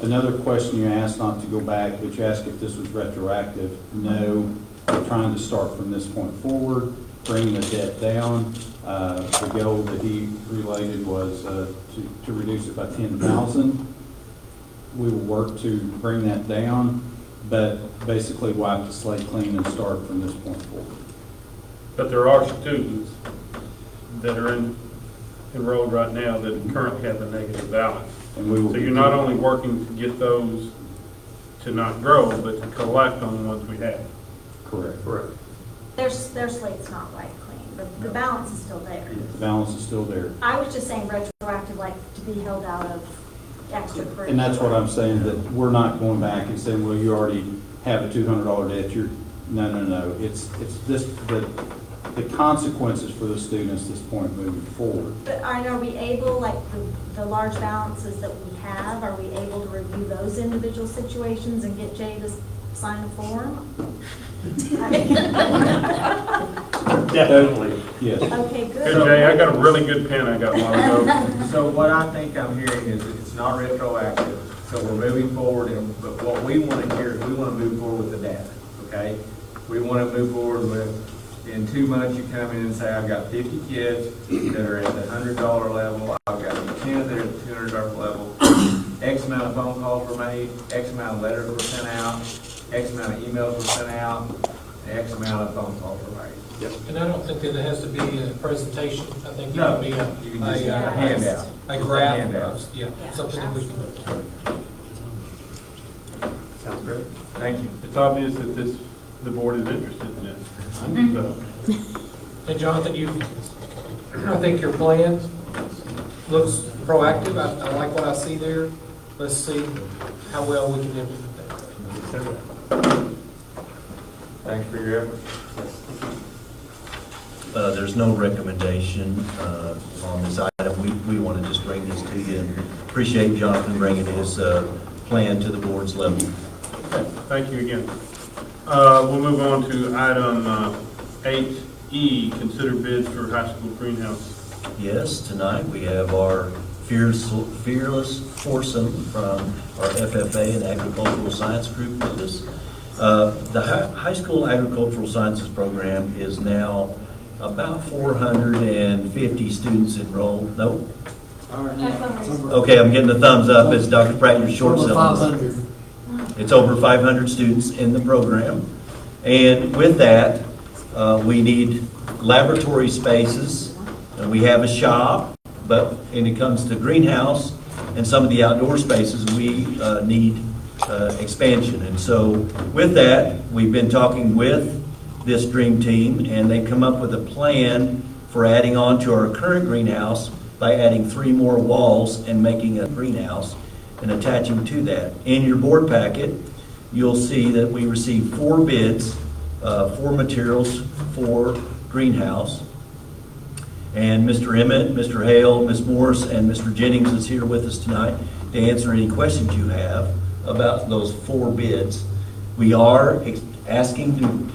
Another question you asked, not to go back, but you asked if this was retroactive. No, we're trying to start from this point forward, bring the debt down. The goal that he related was to reduce it by 10,000. we will work to bring that down, but basically wipe the slate clean and start from this point forward. But there are students that are enrolled right now that currently have a negative balance. And we will. So you're not only working to get those to not grow, but to collect on the ones we have. Correct. Correct. Their slate's not wiped clean, the balance is still there. The balance is still there. I was just saying retroactive, like to be held out of extracurricular. And that's what I'm saying, that we're not going back and saying, well, you already have a $200 debt, no. It's this, the consequences for the students at this point moving forward. But are we able, like the large balances that we have, are we able to review those individual situations and get Jay to sign a form? Definitely. Yes. Okay, Hey, good. Jay, I got a really good pen I got one of those. So what I think I'm hearing is that it's not retroactive, so we're moving forward, but what we want to hear is we want to move forward with the data, okay? We want to move forward with, in 2 months, you come in and say, I've got 50 kids that are at the $100 level, I've got 10 that are at the $200 level, X amount of phone calls were made, X amount of letters were sent out, X amount of emails were sent out, and X amount of phone calls were made. And I don't think that it has to be a presentation. I think it No, can be you can just have a handout. a graph, Handout. yeah, something that we can. Sounds great. Thank you. It's obvious that the board is interested in this. So, And Jonathan, I think your plan looks proactive. I like what I see there. Let's see how well we can implement that. Thanks for your effort. There's no recommendation on this item. We want to just bring this to you and appreciate Jonathan bringing his plan to the board's level. okay, thank you again. We'll move on to item 8E, consider bids for high school greenhouse. Yes, tonight we have our fearless foursome from our FFA and Agricultural Science Group with us. The high school agricultural sciences program is now about 450 students enrolled. Nope. Okay, I'm getting the thumbs up as Dr. Prattner's short syllabus. It's over 500 students in the program. And with that, we need laboratory spaces, and we have a shop, but when it comes to greenhouse and some of the outdoor spaces, we need expansion. And so with that, we've been talking with this dream team, and they've come up with a plan for adding on to our current greenhouse by adding 3 more walls and making a greenhouse and attaching to that. In your board packet, you'll see that we received 4 bids, 4 materials for greenhouse. And Mr. Emmett, Mr. Hale, Ms. Morris, and Mr. Jennings is here with us tonight to answer any questions you have about those 4 bids. We are asking to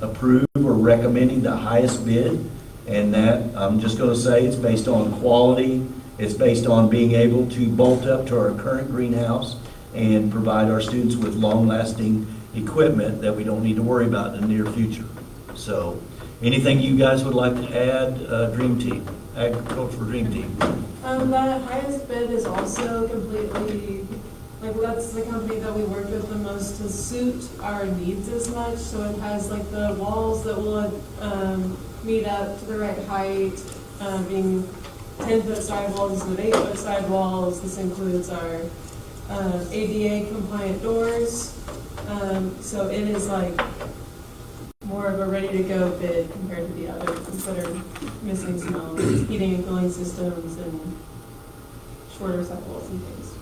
approve or recommending the highest bid, and that, I'm just going to say, it's based on quality, it's based on being able to bolt up to our current greenhouse and provide our students with long-lasting equipment that we don't need to worry about in the near future. So, anything you guys would like to add, Dream Team, Agricultural Dream Team? The highest bid is also completely, like, that's the company that we work with the most to suit our needs as much. So it has like the walls that will meet up to the right height, being 10-foot sidewalls instead of 8-foot sidewalls. This includes our ADA compliant doors. So it is like more of a ready-to-go bid compared to the others that are missing some heating and cooling systems and shorter sidewalls and things.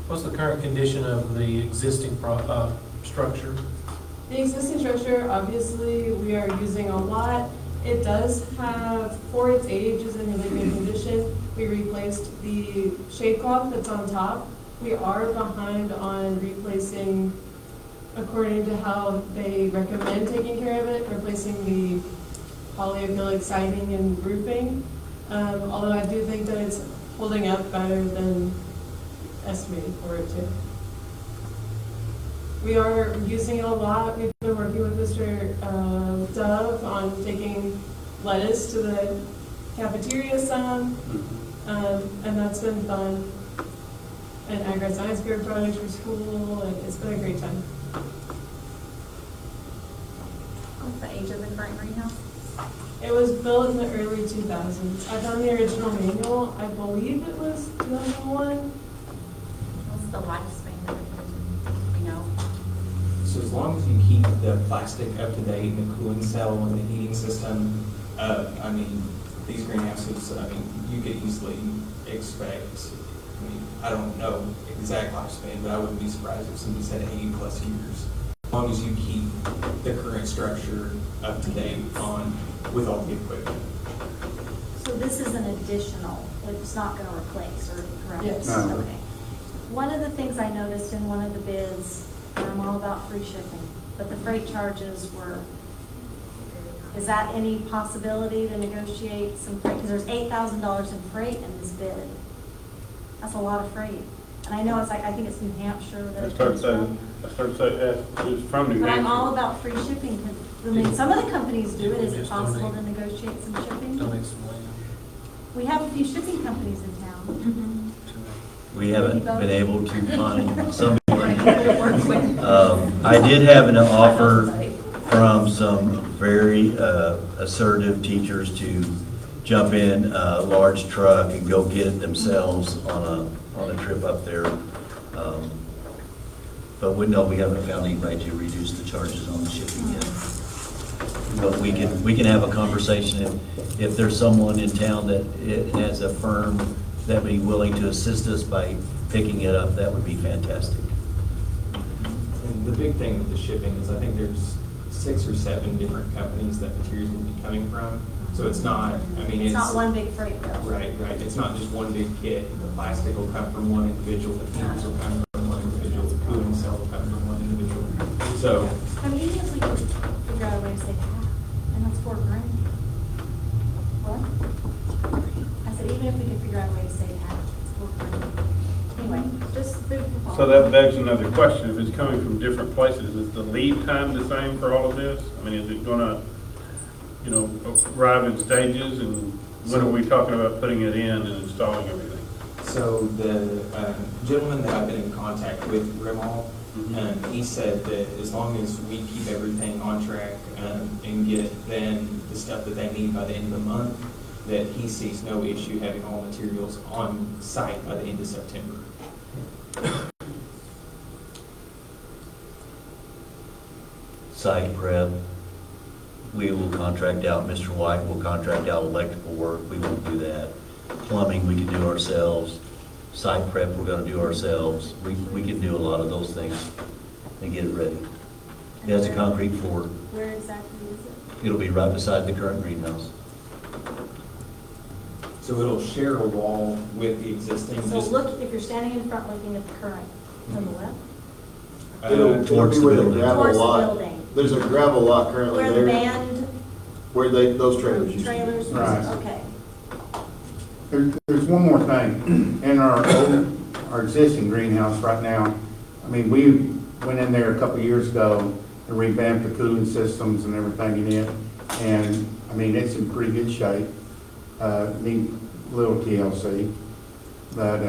What's the current condition of the existing structure? The existing structure, obviously, we are using a lot. It does have, for its age, is in really good condition. We replaced the shade cloth that's on top. We are behind on replacing, according to how they recommend taking care of it, replacing the polyacrylic siding and roofing. Although I do think that it's holding up better than estimated for it to. We are using it a lot. We've been working with Mr. Dove on taking lettuce to the cafeteria some, and that's been fun. an agri-science fair project for school, and it's been a great time. What's the age of the current greenhouse? It was built in the early 2000s. I found the original manual, I believe it was 2001. What's the lifespan of it? You know? So as long as you keep the plastic up to date, and the cooling cell and the heating system, I mean, these greenhouses, I mean, you could easily expect, I mean, I don't know exact lifespan, but I wouldn't be surprised if somebody said 80 plus years. As long as you keep the current structure up to date on, with all the equipment. So this is an additional, it's not gonna replace, or correct? Yes. No. Okay. One of the things I noticed in one of the bids, and I'm all about free shipping, but the freight charges were, is that any possibility to negotiate some freight? Because there's $8,000 in freight in this bid. That's a lot of freight. And I know it's like, I think it's New Hampshire that it comes from. It's from New But I'm Hampshire. all about free shipping. 'Cause, I mean, some of the companies do it. Is it possible to negotiate some shipping? Donate some land. We have a few shipping companies in town. We haven't been able to find somebody. I did have an offer from some very assertive teachers to jump in a large truck and go get it themselves on a trip up there. But we haven't found anybody to reduce the charges on the shipping yet. But we can have a conversation if there's someone in town that it has a firm that would be willing to assist us by picking it up, that would be fantastic. And the big thing with the shipping is I think there's 6 or 7 different companies that materials will be coming from. So it's not, I mean, It's not one big freight bill. Right. It's not just one big kit. The plastic will come from one individual, the fumes will come from one individual, the cooling cell will come from one individual. So, I mean, even if we could figure out a way to save half, and that's $4,000. What? I said, even if we could figure out a way to save half, it's $4,000. Anyway, just food for thought. So that begs another question. If it's coming from different places, is the lead time the same for all of this? I mean, is it gonna, arrive in stages, and when are we talking about putting it in and installing everything? so the gentleman that I've been in contact with, Rimal, he said that as long as we keep everything on track and get then the stuff that they need by the end of the month, that he sees no issue having all materials on site by the end of September. Site prep, we will contract out, Mr. White will contract out electrical work, we won't do that. Plumbing, we can do ourselves. Site prep, we're gonna do ourselves. We can do a lot of those things and get it ready. It has a concrete floor. Where exactly is it? It'll be right beside the current greenhouse. So it'll share a wall with the existing. So look, if you're standing in front looking at the current, to the left, It'll Towards be the where the building. gravel towards the lot, building, there's a gravel lot currently where the there, band where those trailers used to be. trailers, Right. okay. There's one more thing. In our existing greenhouse right now, I mean, we went in there a couple of years ago and revamped the cooling systems and everything in it. And, I mean, it's in pretty good shape. Need a little TLC. But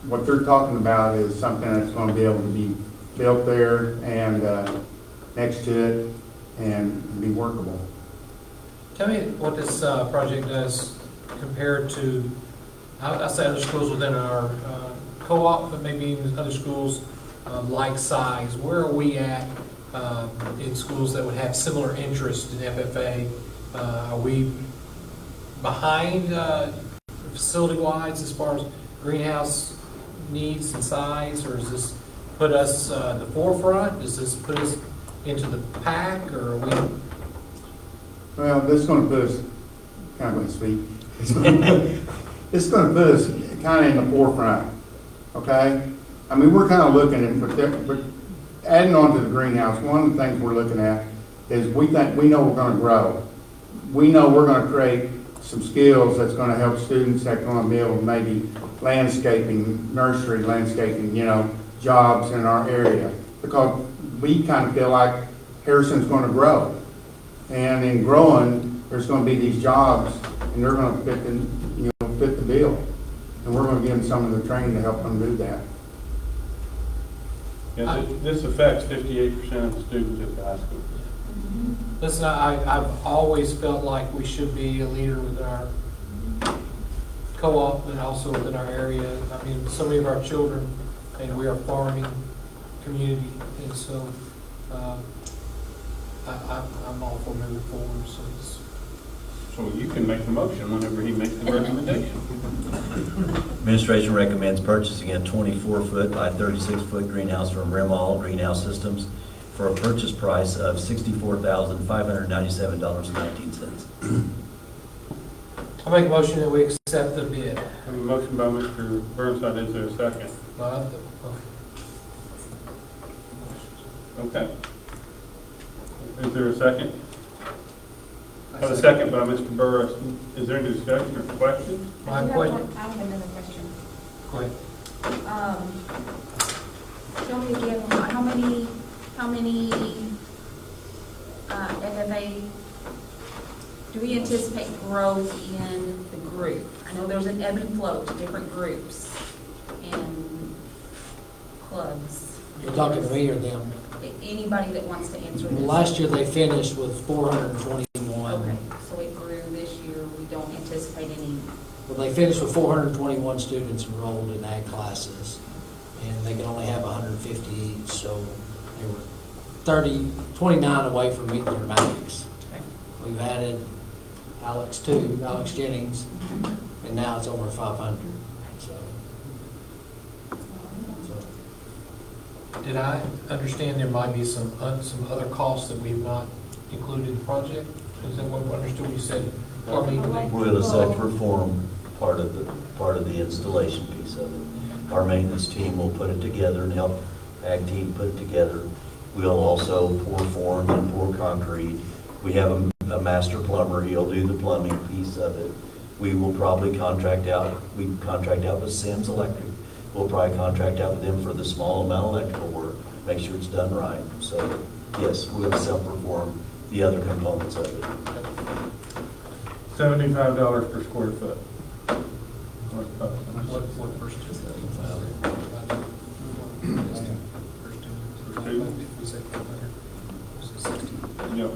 what they're talking about is something that's going to be able to be built there and next to it and be workable. Tell me what this project does compared to, I say other schools within our co-op, but maybe even other schools like size. Where are we at in schools that would have similar interest in FFA? Are we behind facility-wise as far as greenhouse needs and size, or does this put us in the forefront? Does this put us into the pack, or are we? Well, this is going to put us, kind of going to speak, it's going to put us kind of in the forefront, okay? I mean, we're kind of looking at, but adding on to the greenhouse, one of the things we're looking at is we know we're going to grow. We know we're going to create some skills that's going to help students that are going to build maybe landscaping, nursery landscaping, jobs in our area. Because we kind of feel like Harrison's going to grow. And in growing, there's going to be these jobs, and they're going to fit the bill. And we're going to give them some of the training to help them do that. Yeah, this affects 58% of the students at the high school. Listen, I've always felt like we should be a leader within our co-op and also within our area. I mean, so many of our children, and we are a farming community, and so I'm all for moving forward, so it's. So you can make the motion whenever he makes the recommendation. Administration recommends purchasing a 24-foot by 36-foot greenhouse from Remall Greenhouse Systems for a purchase price of $64,597.19. I make a motion that we accept the bid. I have a motion by Mr. Burnside. Is there a second? Okay. Is there a second? I have a second by Mr. Burris. Is there any discussion or questions? I have another question. Go ahead. Tell me again, how many FFA, do we anticipate growth in the group? I know there's an ebb and flow to different groups and clubs. You're talking to me or them? Anybody that wants to answer this. Last year, they finished with 421. Okay, so it grew this year. We don't anticipate any. Well, they finished with 421 students enrolled in ag classes, and they can only have 150 each, so they were 29 away from meeting their max. We've added Alex Jennings, and now it's over 500. Did I understand there might be some other costs that we've not included in the project? Is that what I understood you said? Plumbing? We'll assess perform part of the installation piece of it. Our maintenance team will put it together and help ag team put it together. We'll also pour form and pour concrete. We have a master plumber. He'll do the plumbing piece of it. We will probably contract out with Sims Electric. We'll probably contract out with them for the small amount of electrical work, make sure it's done right. So, yes, we'll self-perform the other components of it. $75 per square foot. What first is that? We said 500. So 60. Yep.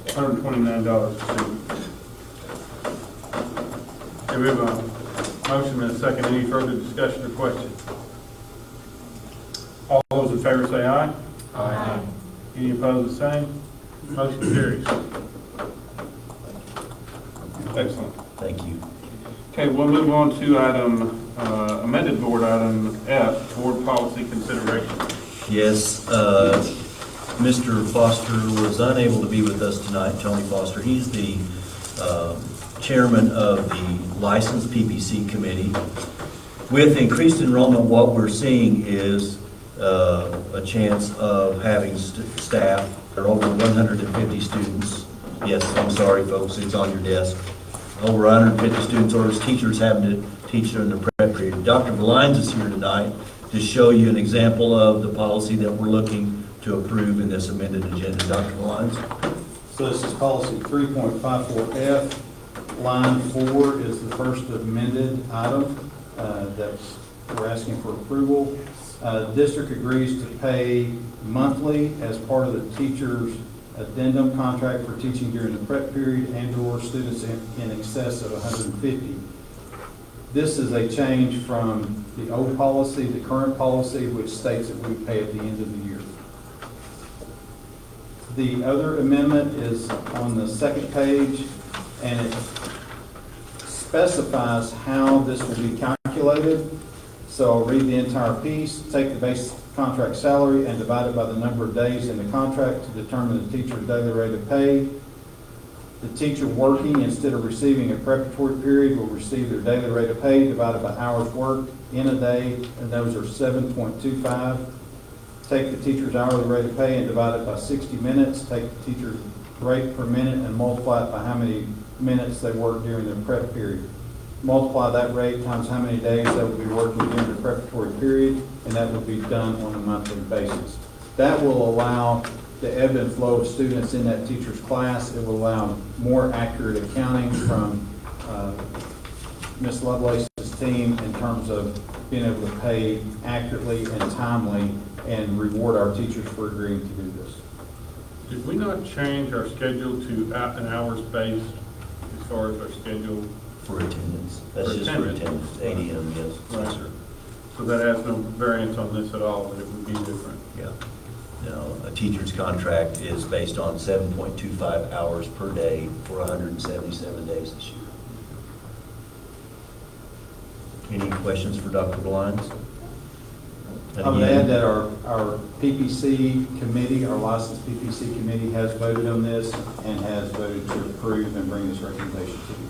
$129 a student. Okay, we have a motion and a second. Any further discussion or question? All those in favor say aye. Aye. Any opposed, the same? Motion carries. Excellent. Thank you. Okay, we'll move on to amended board item F, board policy consideration. Yes, Mr. Foster was unable to be with us tonight, Tony Foster. He's the chairman of the licensed PPC committee. With increased enrollment, what we're seeing is a chance of having staff. There are over 150 students. Yes, I'm sorry, folks, it's on your desk. Over 150 students or as teachers having to teach during the prep period. Dr. Valines is here tonight to show you an example of the policy that we're looking to approve in this amended agenda. Dr. Valines? So this is policy 3.54F. Line 4 is the first amended item that we're asking for approval. District agrees to pay monthly as part of the teacher's addendum contract for teaching during the prep period and/or students in excess of 150. This is a change from the old policy, the current policy, which states that we pay at the end of the year. The other amendment is on the second page, and it specifies how this will be calculated. So I'll read the entire piece. Take the base contract salary and divide it by the number of days in the contract to determine the teacher's daily rate of pay. The teacher working instead of receiving a preparatory period will receive their daily rate of pay divided by hours worked in a day, and those are 7.25. Take the teacher's hourly rate of pay and divide it by 60 minutes. Take the teacher's rate per minute and multiply it by how many minutes they work during the prep period. Multiply that rate times how many days they will be working during the preparatory period, and that will be done on a monthly basis. That will allow the ebb and flow of students in that teacher's class. It will allow more accurate accounting from Ms. Lovelace's team in terms of being able to pay accurately and timely and reward our teachers for agreeing to do this. Did we not change our schedule to an hours base as far as our schedule? For attendance. That's just for attendance, ADM, yes. Yes, sir. So that has no variance on this at all, that it would be different? Yeah. Now, a teacher's contract is based on 7.25 hours per day for 177 days this year. Any questions for Dr. Blind? I would add that our PPC committee, our licensed PPC committee has voted on this and has voted to approve and bring this recommendation to you.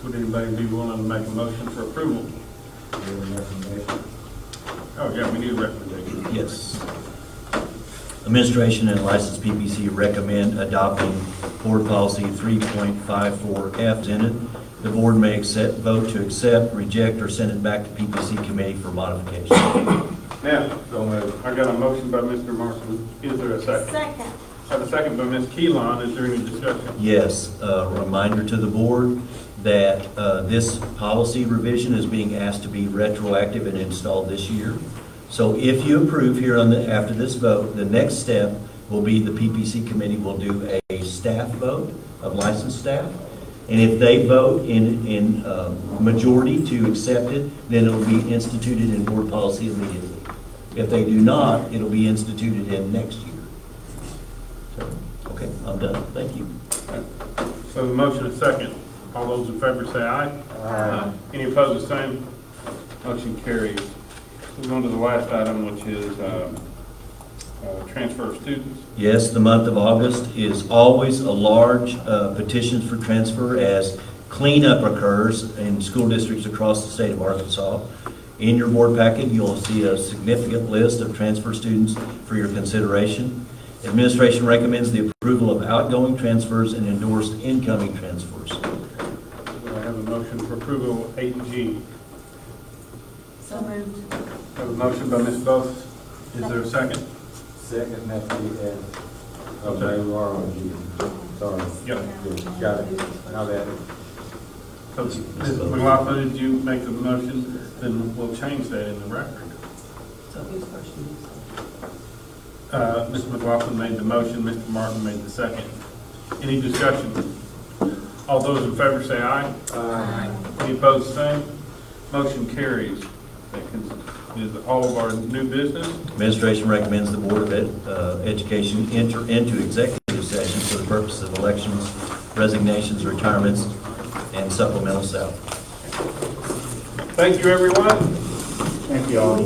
Would anybody be willing to make a motion for approval? Oh, yeah, we need a recommendation. Yes. Administration and licensed PPC recommend adopting Board Policy 3.54F in it. The board may vote to accept, reject, or send it back to PPC committee for modification. Now, I got a motion by Mr. Martin. Is there a second? Second. I have a second by Ms. Keelan. Is there any discussion? Yes, a reminder to the board that this policy revision is being asked to be retroactive and installed this year. So if you approve here after this vote, the next step will be the PPC committee will do a staff vote of licensed staff. And if they vote in majority to accept it, then it'll be instituted in board policy immediately. If they do not, it'll be instituted in next year. So, okay, I'm done. Thank you. So the motion is second. All those in favor say aye. Aye. Any opposed, the same. Motion carries. Move on to the last item, which is transfer of students. Yes, the month of August is always a large petitions for transfer as cleanup occurs in school districts across the state of Arkansas. In your board packet, you'll see a significant list of transfer students for your consideration. Administration recommends the approval of outgoing transfers and endorsed incoming transfers. Do I have a motion for approval of 8G? So moved. I have a motion by Ms. Both. Is there a second? Second, that's the, Okay. sorry. Yep. Got it. Now that. So, Ms. McLaughlin, did you make the motion? Then we'll change that in the record. Ms. McLaughlin made the motion, Mr. Martin made the second. Any discussion? All those in favor say aye. Aye. Any opposed, same. Motion carries. That is all of our new business. Administration recommends the Board of Education enter into executive session for the purpose of elections, resignations, retirements, and supplemental salary. Thank you, everyone. Thank you all.